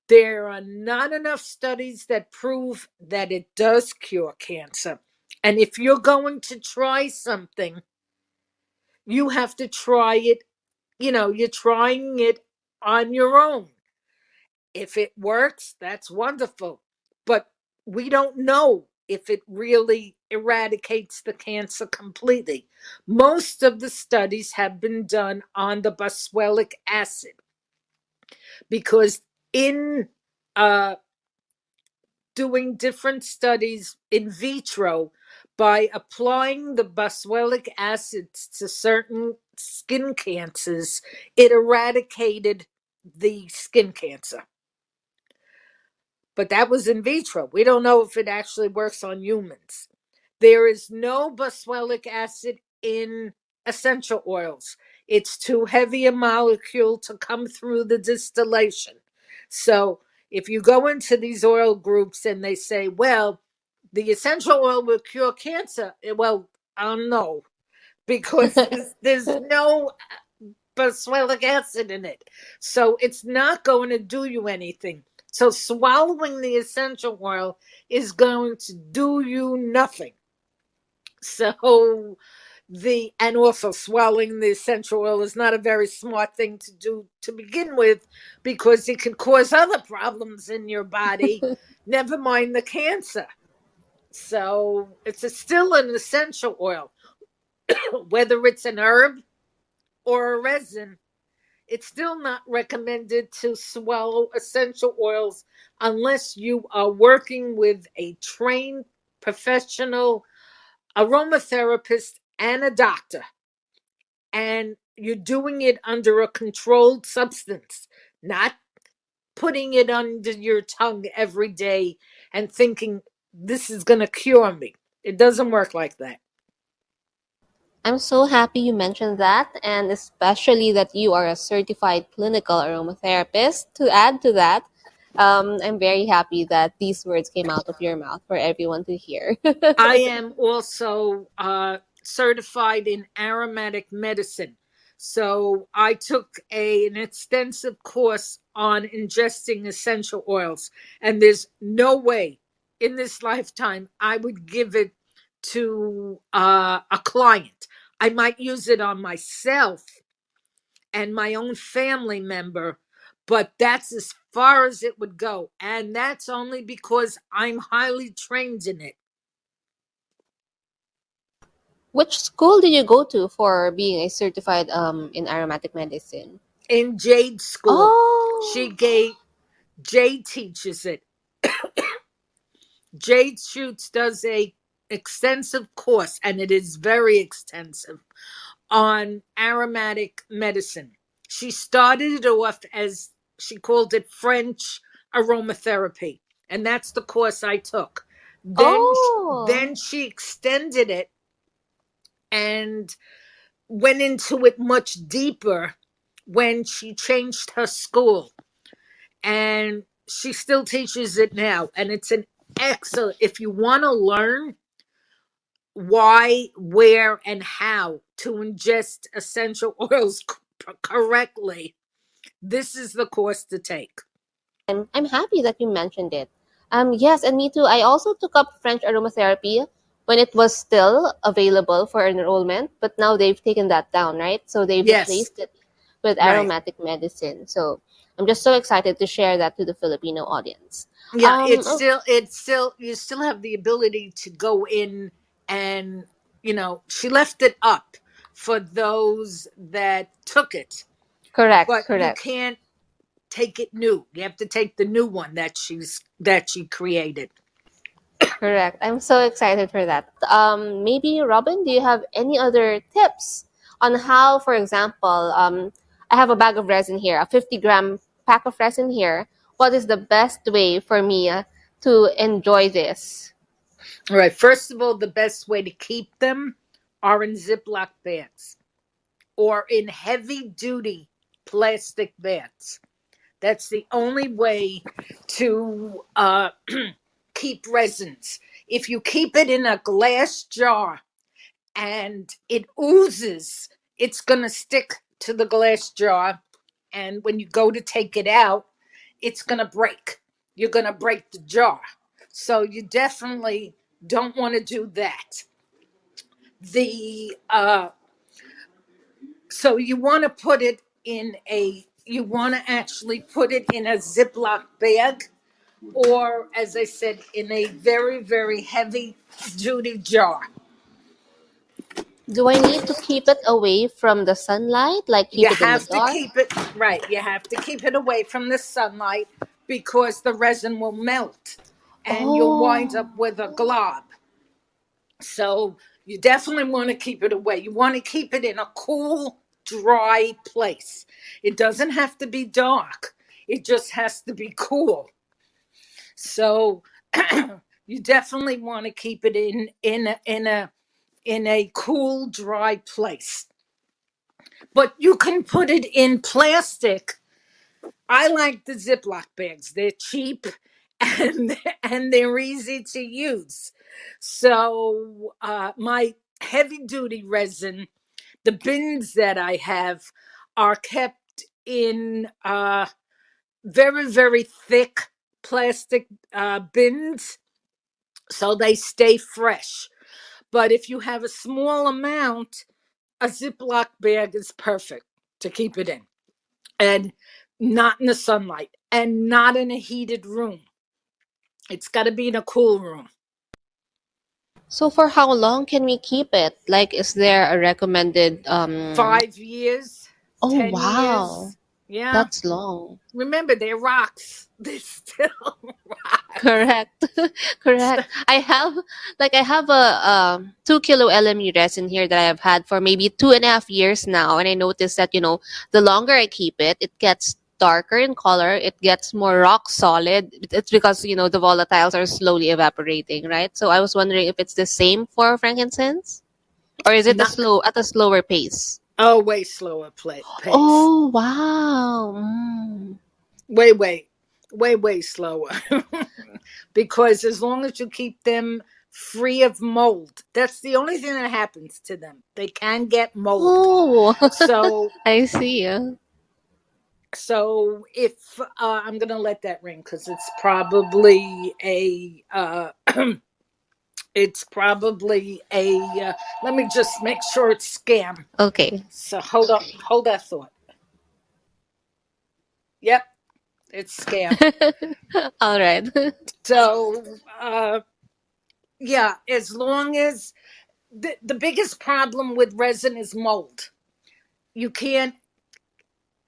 There are not enough studies that prove that it does cure cancer. And if you're going to try something, you have to try it, you're trying it on your own. If it works, that's wonderful. But we don't know if it really eradicates the cancer completely. Most of the studies have been done on the boswellic acid because in doing different studies in vitro by applying the boswellic acids to certain skin cancers, it eradicated the skin cancer. But that was in vitro. We don't know if it actually works on humans. There is no boswellic acid in essential oils. It's too heavy a molecule to come through the distillation. So if you go into these oil groups and they say, well, the essential oil will cure cancer, well, I don't know, because there's no boswellic acid in it. So it's not going to do you anything. So swallowing the essential oil is going to do you nothing. So and also swallowing the essential oil is not a very smart thing to do to begin with, because it can cause other problems in your body, never mind the cancer. So still an essential oil, whether it's an herb or a resin. It's still not recommended to swallow essential oils unless you are working with a trained professional aromatherapist and a doctor, and you're doing it under a controlled substance, not putting it under your tongue every day and thinking this is going to cure me. It doesn't work like that. I'm so happy you mentioned that, and especially that you are a certified clinical aromatherapist. To add to that, I'm very happy that these words came out of your mouth for everyone to hear. I am also certified in aromatic medicine. So I took an extensive course on ingesting essential oils, and there's no way in this lifetime I would give it to a client. I might use it on myself and my own family member, but that's as far as it would go. And that's only because I'm highly trained in it. Which school did you go to for being a certified in aromatic medicine? In Jade's school. She Oh, gave Jade teaches it. Jade Shoots does a extensive course, and it is very extensive, on aromatic medicine. She started it off as, she called it French aromatherapy, and that's the course I took. oh, Then she extended it and went into it much deeper when she changed her school, and she still teaches it now, and it's an excellent, if you want to learn why, where, and how to ingest essential oils correctly, this is the course to take. I'm happy that you mentioned it. Yes, and me too. I also took up French aromatherapy when it was still available for enrollment, but now they've taken that down, right? So they've Yes, replaced it with right. aromatic medicine. So I'm just so excited to share that to the Filipino audience. Yeah, Oh, you still have the ability to go in, and she left it up for those that took it, correct, but you correct. can't take it new. You have to take the new one that she created. Correct. I'm so excited for that. Maybe Robin, do you have any other tips on how, for example, I have a bag of resin here, a 50-gram pack of resin here. What is the best way for me to enjoy this? All right. First of all, the best way to keep them are in Ziploc bags or in heavy duty plastic bags. That's the only way to keep resins. If you keep it in a glass jar and it oozes, it's going to stick to the glass jar. And when you go to take it out, it's going to break. You're going to break the jar. So you definitely don't want to do that. The So you want to put it in you want to actually put it in a Ziploc bag or, as I said, in a very, very heavy duty jar. Do I need to keep it away from the sunlight? Like You keep it in the have to dark? keep it right. You have to keep it away from the sunlight because the resin will melt and you'll wind Oh. up with a glob. So you definitely want to keep it away. You want to keep it in a cool, dry place. It doesn't have to be dark. It just has to be cool. So you definitely want to keep it in a cool, dry place. But you can put it in plastic. I like the Ziploc bags. They're cheap and they're easy to use. So my heavy duty resin, the bins that I have, are kept in very, very thick plastic bins, so they stay fresh. But if you have a small amount, a Ziploc bag is perfect to keep it in, and not in the sunlight and not in a heated room. It's got to be in a cool room. So for how long can we keep it? Like is there a recommended 5 years, Oh 10 years. wow. Yeah. That's long. Remember, they're rocks. They're still rocks. Correct. Correct. I have a 2 kilo LME resin here that I have had for maybe 2.5 years now, and I noticed that the longer I keep it, it gets darker in color. It gets more rock solid. It's because the volatiles are slowly evaporating, right? So I was wondering if it's the same for frankincense, or is it Not at a slower pace? Oh, way slower pace. Oh wow. Mm. Way, way, way, way slower. Because as long as you keep them free of mold, that's the only thing that happens to them. They can get mold. Oh, So, I see. if I'm gonna let that ring because it's probably a it's probably a let me just make sure it's scam. Okay. So hold that thought. Yep, it's scam. All right. So yeah, as long as the biggest problem with resin is mold. You can't,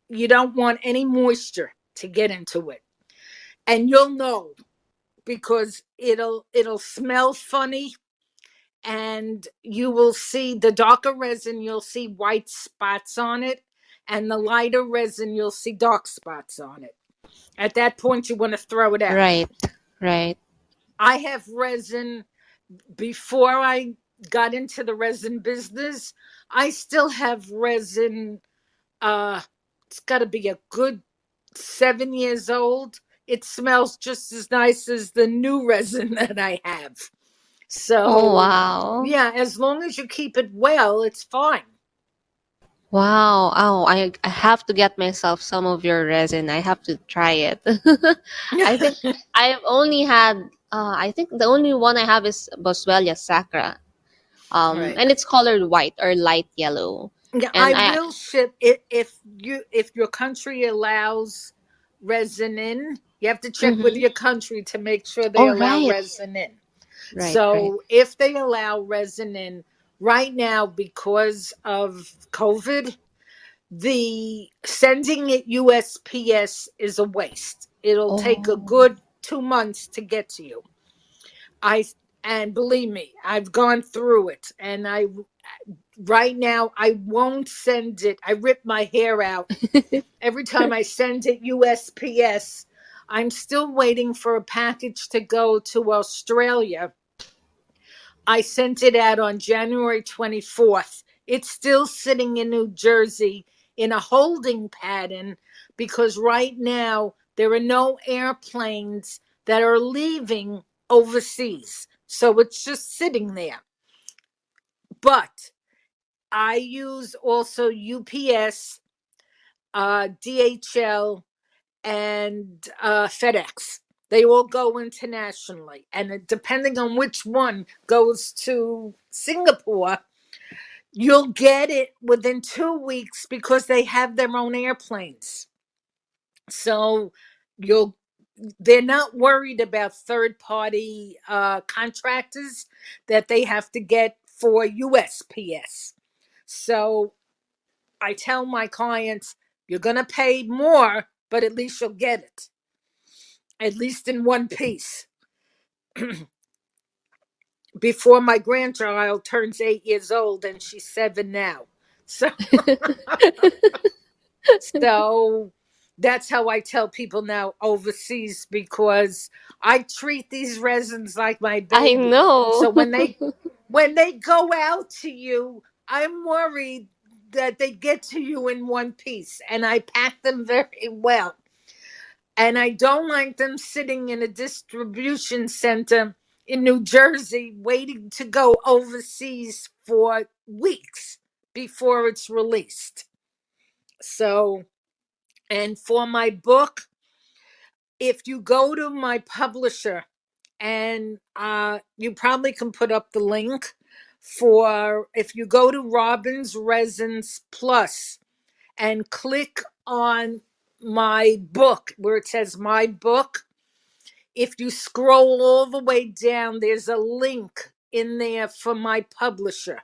you don't want any moisture to get into it. And you'll know because it'll smell funny, and you will see the darker resin, you'll see white spots on it, and the lighter resin, you'll see dark spots on it. At that point, you want to throw it out. Right. Right. I have resin before I got into the resin business. I still have resin. Uh, it's got to be a good 7 years old. It smells just as nice as the new resin that I have. Oh So, wow. yeah, as long as you keep it well, it's fine. Wow. Oh, I have to get myself some of your resin. I have to try it. I think I've only had I think the only one I have is Boswellia sacra. Right. And it's colored white or light yellow. Yeah, I And I will ship it if your country allows resin in. You have to check with mhm. your country to make sure they Oh allow right. resin in. Right, right. So if they allow resin in right now because of COVID, the sending it USPS is a waste. It'll take a Oh. good 2 months to get to you. I and believe me, I've gone through it, and I right now I won't send it. I rip my hair out every time I send it USPS. I'm still waiting for a package to go to Australia. I sent it out on January 24th. It's still sitting in New Jersey in a holding pattern because right now there are no airplanes that are leaving overseas. So it's just sitting there. But I use also UPS, DHL, and FedEx. They all go internationally. And depending on which one goes to Singapore, you'll get it within 2 weeks because they have their own airplanes. So you'll they're not worried about third party contractors that they have to get for USPS. So I tell my clients, you're going to pay more, but at least you'll get it, at least in one piece. Before my grandchild turns 8 years old, and she's 7 now. So, so that's how I tell people now overseas, because I treat these resins like my I baby. know. So when they go out to you, I'm worried that they get to you in one piece, and I pack them very well. And I don't like them sitting in a distribution center in New Jersey waiting to go overseas for weeks before it's released. So, and for my book, if you go to my publisher, and you probably can put up the link for, if you go to Robbins Resins Plus and click on my book where it says my book, if you scroll all the way down, there's a link in there for my publisher.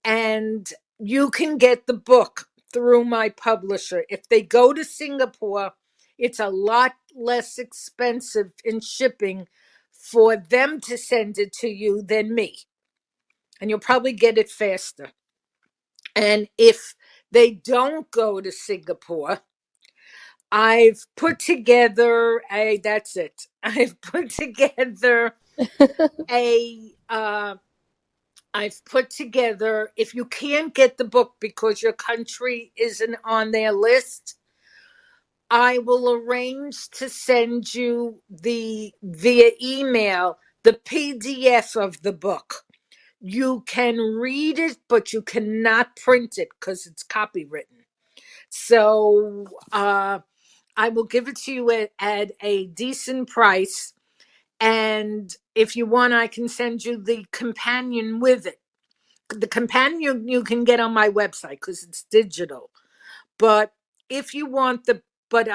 And you can get the book through my publisher. If they go to Singapore, it's a lot less expensive in shipping for them to send it to you than me. And you'll probably get it faster. And if they don't go to Singapore, I've put together a, that's it. I've put together a I've put together, if you can't get the book because your country isn't on their list, I will arrange to send you the via email the PDF of the book. You can read it, but you cannot print it because it's copywritten. So I will give it to you at a decent price. And if you want, I can send you the companion with it. The companion you can get on my website because it's digital. But if you want but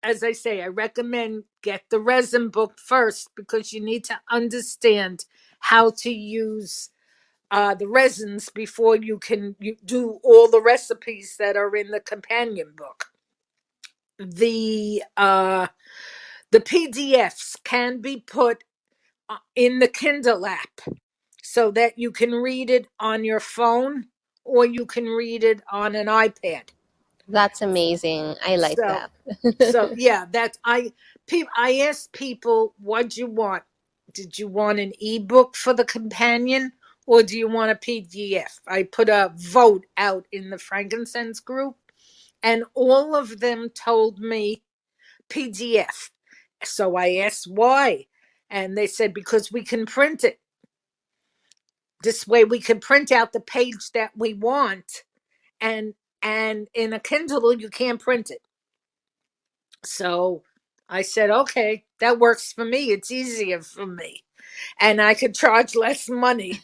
as I say, I recommend get the resin book first, because you need to understand how to use the resins before you do all the recipes that are in the companion book. The PDFs can be put in the Kindle app so that you can read it on your phone or you can read it on an iPad. That's amazing. I like So, that. so yeah, I asked people, what do you want? Did you want an ebook for the companion, or do you want a PDF? I put a vote out in the Frankincense group, and all of them told me PDF. So I asked why, and they said because we can print it. This way we can print out the page that we want, and in a Kindle you can't print it. So I said, okay, that works for me. It's easier for me, and I could charge less money.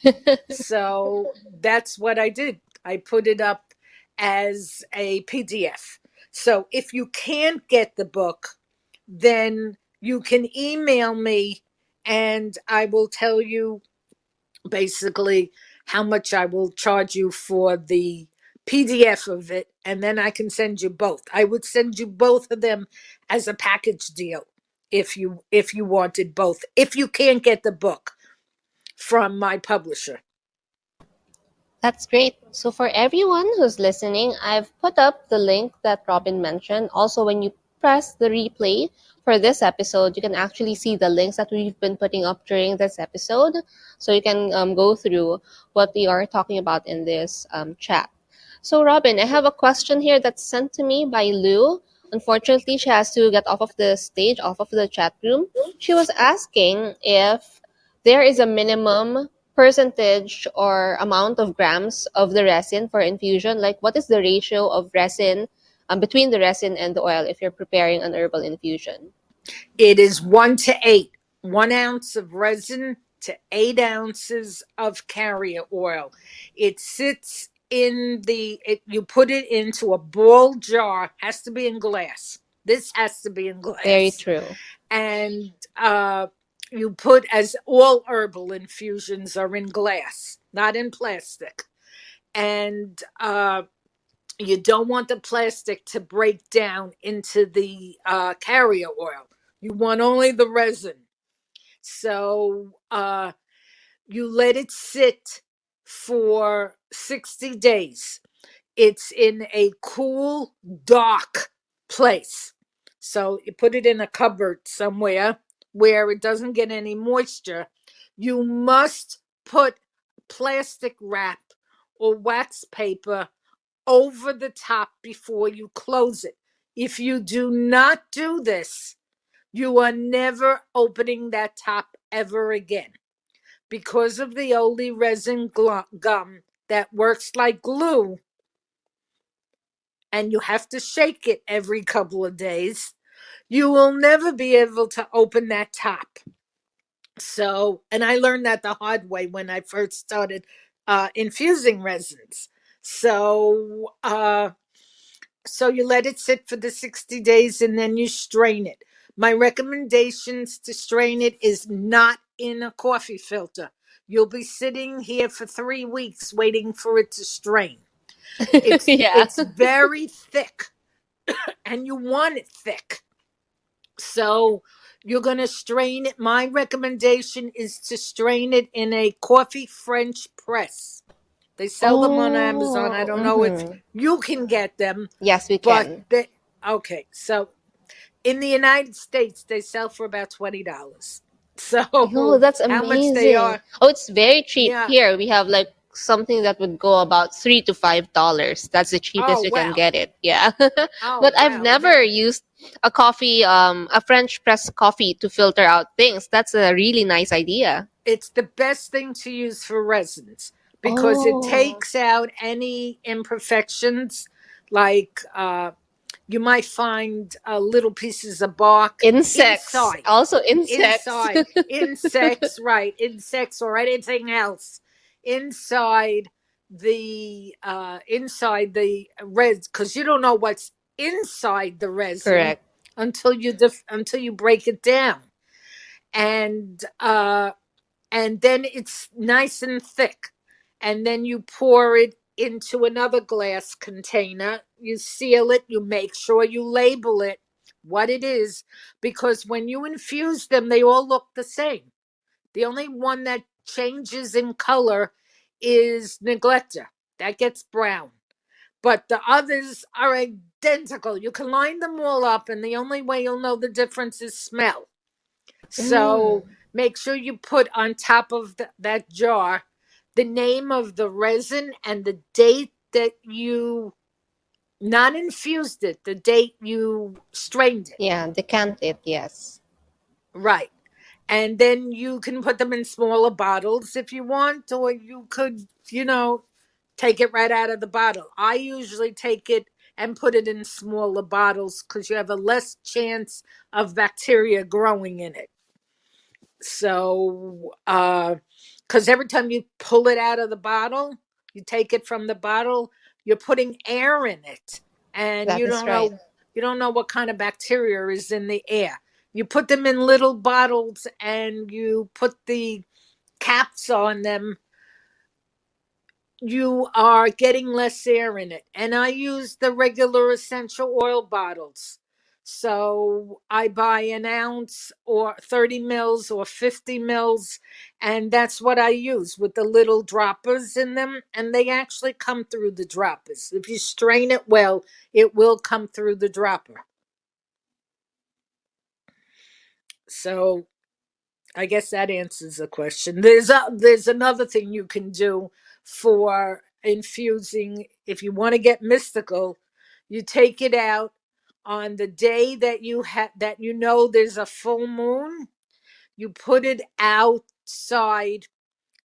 So that's what I did. I put it up as a PDF. So if you can't get the book, then you can email me and I will tell you basically how much I will charge you for the PDF of it, and then I can send you both. I would send you both of them as a package deal if you wanted both. If you can't get the book from my publisher. That's great. So, for everyone who's listening, I've put up the link that Robin mentioned. Also, when you press the replay for this episode, you can actually see the links that we've been putting up during this episode. So, you can go through what we are talking about in this chat. So, Robin, I have a question here that's sent to me by Lou. Unfortunately, she has to get off of the stage, off of the chat room. She was asking if there is a minimum percentage or amount of grams of the resin for infusion. Like, what is the ratio of resin between the resin and the oil if you're preparing an herbal infusion? It is 1 to 8, 1 ounce of resin to 8 ounces of carrier oil. It sits in you put it into a ball jar, has to be in glass. This has to be in Very glass. true. And you put, as all herbal infusions are in glass, not in plastic. And you don't want the plastic to break down into the carrier oil. You want only the resin. So you let it sit for 60 days. It's in a cool, dark place. So you put it in a cupboard somewhere where it doesn't get any moisture. You must put plastic wrap or wax paper over the top before you close it. If you do not do this, you are never opening that top ever again because of the oily resin gum that works like glue, and you have to shake it every couple of days. You will never be able to open that top. So, and I learned that the hard way when I first started infusing resins. So, so you let it sit for the 60 days and then you strain it. My recommendations to strain it is not in a coffee filter. You'll be sitting here for 3 weeks waiting for it to strain. It's Yeah. it's very thick and you want it thick. So you're going to strain it. My recommendation is to strain it in a coffee French press. They sell them on Amazon. I Oh, don't know if mm-hmm. you can get them, Yes, we but can. they, okay. So in the United States, they sell for about $20. Oh, So that's how much they amazing. are? Oh, it's very cheap Yeah. here. We have like something that would go about $3 to $5. That's the cheapest Oh we can wow. get it. Yeah. Oh But I've wow. never used a coffee, a French press coffee to filter out things. That's a really nice idea. It's the best thing to use for resins because it Oh, takes out any imperfections, like you might find little pieces of bark insects. inside, Also insects. insects, right, insects or anything else inside the res, because you don't know what's inside the resin Correct. until you break it down. And then it's nice and thick, and then you pour it into another glass container. You seal it, you make sure you label it what it is, because when you infuse them they all look the same. The only one that changes in color is neglector, that gets brown, but the others are identical. You can line them all up, and the only way you'll know the difference is smell. Mm, So make sure you put on top of that jar the name of the resin and the date that you not infused it, the date you strained it. yeah, decant it, yes. Right. And then you can put them in smaller bottles if you want, or you could, take it right out of the bottle. I usually take it and put it in smaller bottles because you have a less chance of bacteria growing in it. So, because every time you pull it out of the bottle, you take it from the bottle, you're putting air in it, and That is right. you don't know what kind of bacteria is in the air. You put them in little bottles and you put the caps on them, you are getting less air in it. And I use the regular essential oil bottles. So I buy an ounce or 30 mils or 50 mils, and that's what I use with the little droppers in them. And they actually come through the droppers. If you strain it well, it will come through the dropper. So I guess that answers the question. There's another thing you can do for infusing. If you want to get mystical, you take it out on the day that you know there's a full moon. You put it outside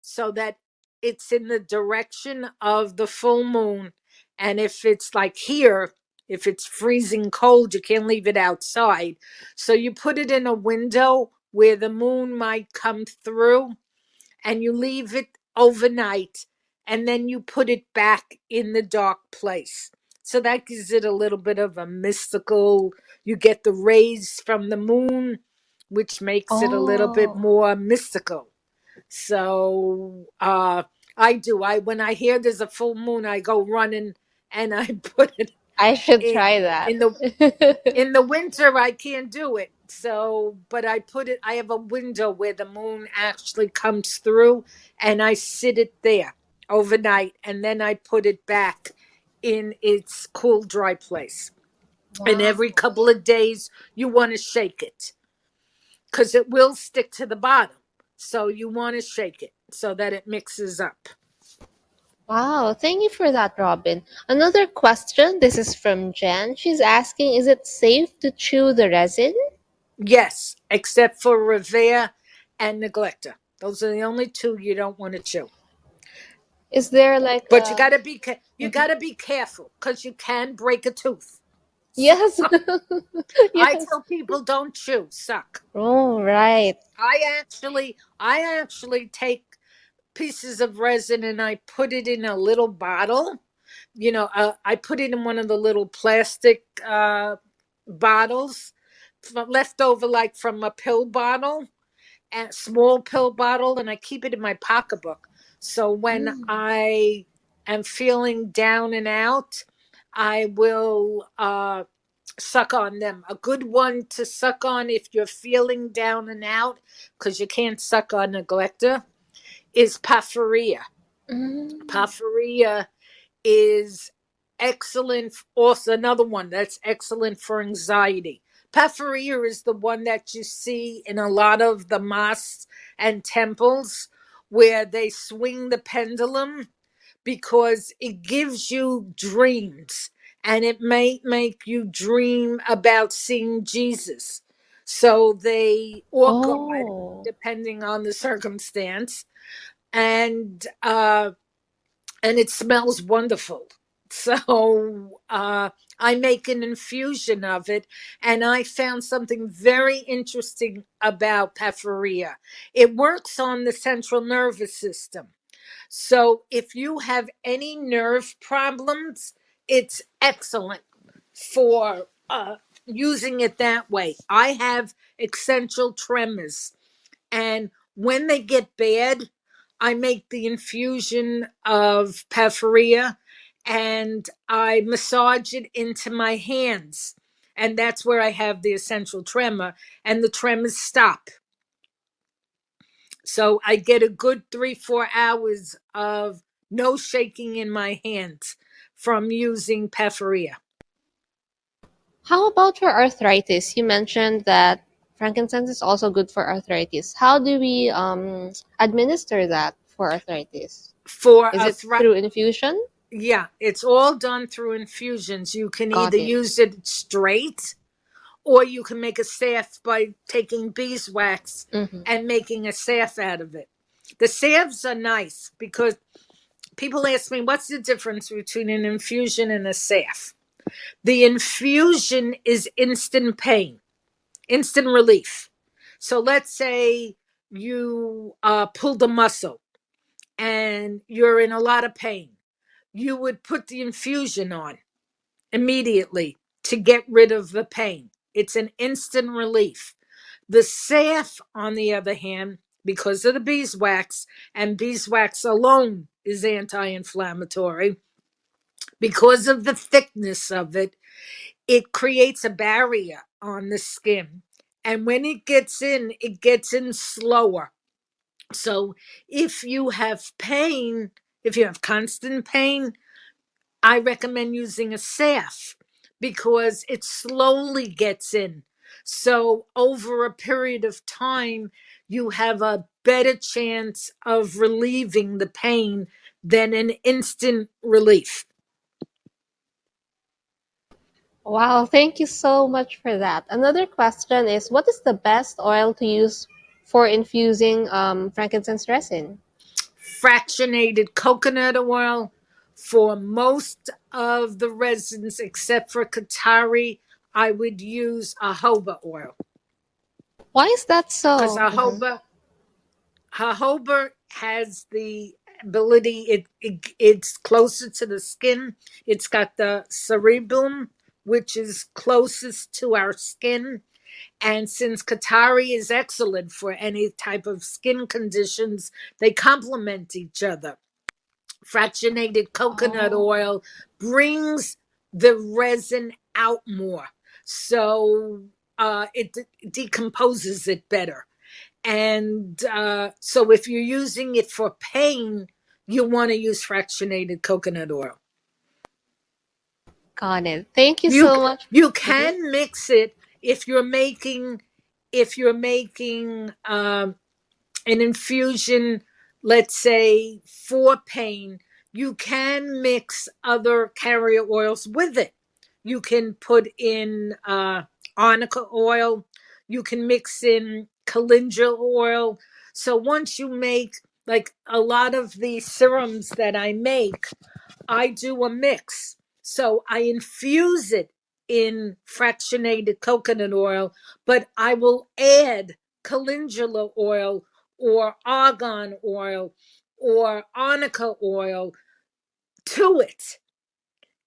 so that it's in the direction of the full moon. And if it's like here, if it's freezing cold, you can't leave it outside. So you put it in a window where the moon might come through, and you leave it overnight, and then you put it back in the dark place. So that gives it a little bit of a mystical, you get the rays from the moon, which makes it a little bit Oh, more mystical. So I do. I when I hear there's a full moon, I go running and I put it I should in try that. in the in the winter. I can't do it. So, but I put it. I have a window where the moon actually comes through, and I sit it there overnight, and then I put it back in its cool, dry place. And Wow. every couple of days, you want to shake it because it will stick to the bottom. So you want to shake it so that it mixes up. Wow, thank you for that, Robin. Another question. This is from Jen. She's asking, is it safe to chew the resin? Yes, except for Revere and Neglector. Those are the only two you don't want to chew. Is there like But you a... gotta be you Mhm. gotta be careful because you can break a tooth. So Yes. I Yes. tell people don't chew, suck. Oh, right. I actually take pieces of resin and I put it in a little bottle. I put it in one of the little plastic bottles left over like from a pill bottle, a small pill bottle, and I keep it in my pocketbook. So when Mm. I am feeling down and out, I will suck on them. A good one to suck on if you're feeling down and out, because you can't suck on neglector, is Pafaria. Mm. Pafaria is excellent. Also, another one that's excellent for anxiety. Pafaria is the one that you see in a lot of the mosques and temples where they swing the pendulum because it gives you dreams and it may make you dream about seeing Jesus. So or God, Oh. depending on the circumstance. And it smells wonderful. So I make an infusion of it, and I found something very interesting about Pafaria. It works on the central nervous system. So if you have any nerve problems, it's excellent for using it that way. I have essential tremors, and when they get bad, I make the infusion of Pafaria and I massage it into my hands. And that's where I have the essential tremor, and the tremors stop. So I get a good 3-4 hours of no shaking in my hands from using Pafaria. How about for arthritis? You mentioned that frankincense is also good for arthritis. How do we administer that for arthritis? For Is a it through infusion? Yeah, it's all done through infusions. You can either Got it. use it straight, or you can make a salve by taking beeswax Mm-hmm. and making a salve out of it. The salves are nice because people ask me, what's the difference between an infusion and a salve? The infusion is instant pain, instant relief. So let's say you pulled a muscle and you're in a lot of pain. You would put the infusion on immediately to get rid of the pain. It's an instant relief. The salve, on the other hand, because of the beeswax, and beeswax alone is anti inflammatory, because of the thickness of it, it creates a barrier on the skin. And when it gets in slower. So if you have pain, if you have constant pain, I recommend using a salve because it slowly gets in. So over a period of time, you have a better chance of relieving the pain than an instant relief. Wow, thank you so much for that. Another question is, what is the best oil to use for infusing frankincense resin? Fractionated coconut oil for most of the resins, except for Katari, I would use jojoba oil Why is that because so? jojoba has the ability. It's closer to the skin. It's got the cerebellum, which is closest to our skin. And since Qatari is excellent for any type of skin conditions, they complement each other. Fractionated coconut Oh, oil brings the resin out more. So it decomposes it better. And so if you're using it for pain, you want to use fractionated coconut oil. got it. Thank you You so much. you Mhm. can mix it if you're making an infusion, let's say for pain. You can mix other carrier oils with it. You can put in arnica oil. You can mix in calendula oil. So once you make, like a lot of the serums that I make, I do a mix. So I infuse it in fractionated coconut oil, but I will add calendula oil or argan oil or arnica oil to it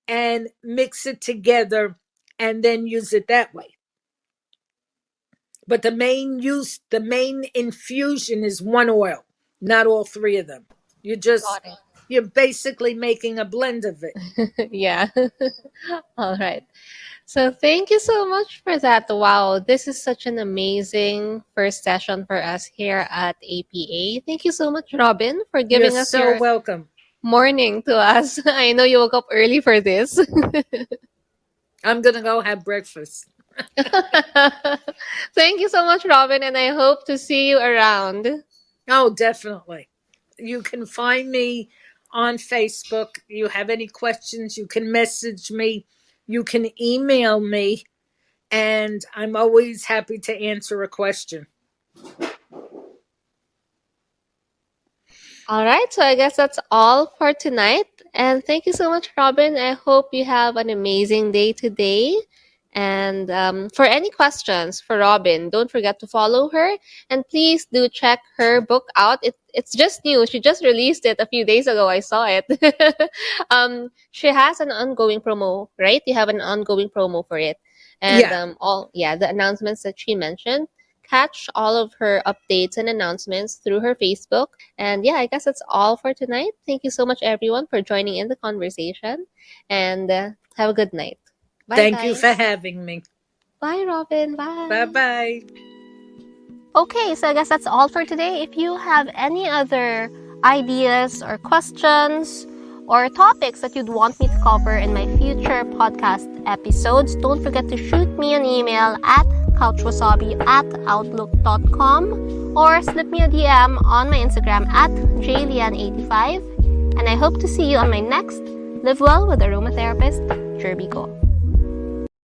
and mix it together and then use it that way. But the main infusion is one oil, not all three of them. You just Got you're basically making a blend of it. it. Yeah. All right. So thank you so much for that. Wow, this is such an amazing first session for us here at APA. Thank you so much, Robin, for You're giving us so your welcome. morning to us. I know you woke up early for this. I'm gonna go have breakfast. Thank you so much, Robin, and I hope to see you around. Oh, definitely. You can find me on Facebook. You have any questions, you can message me, you can email me, and I'm always happy to answer a question. All right, so I guess that's all for tonight. And thank you so much, Robin. I hope you have an amazing day today. And for any questions for Robin, don't forget to follow her. And please do check her book out. It's just new. She just released it a few days ago. I saw it. She has an ongoing promo, right? You have an ongoing promo for it. And Yeah. the announcements that she mentioned, catch all of her updates and announcements through her Facebook. And yeah, I guess that's all for tonight. Thank you so much, everyone, for joining in the conversation. And have a good night. Bye, Thank you for guys. having me. Bye, Robin. Bye Bye. bye. Okay, so I guess that's all for today. If you have any other ideas or questions or topics that you'd want me to cover in my future podcast episodes, don't forget to shoot me an email at couchwasabi@outlook.com or slip me a DM on my Instagram at jlian85. And I hope to see you on my next Live Well with Aromatherapist, Jerby Go.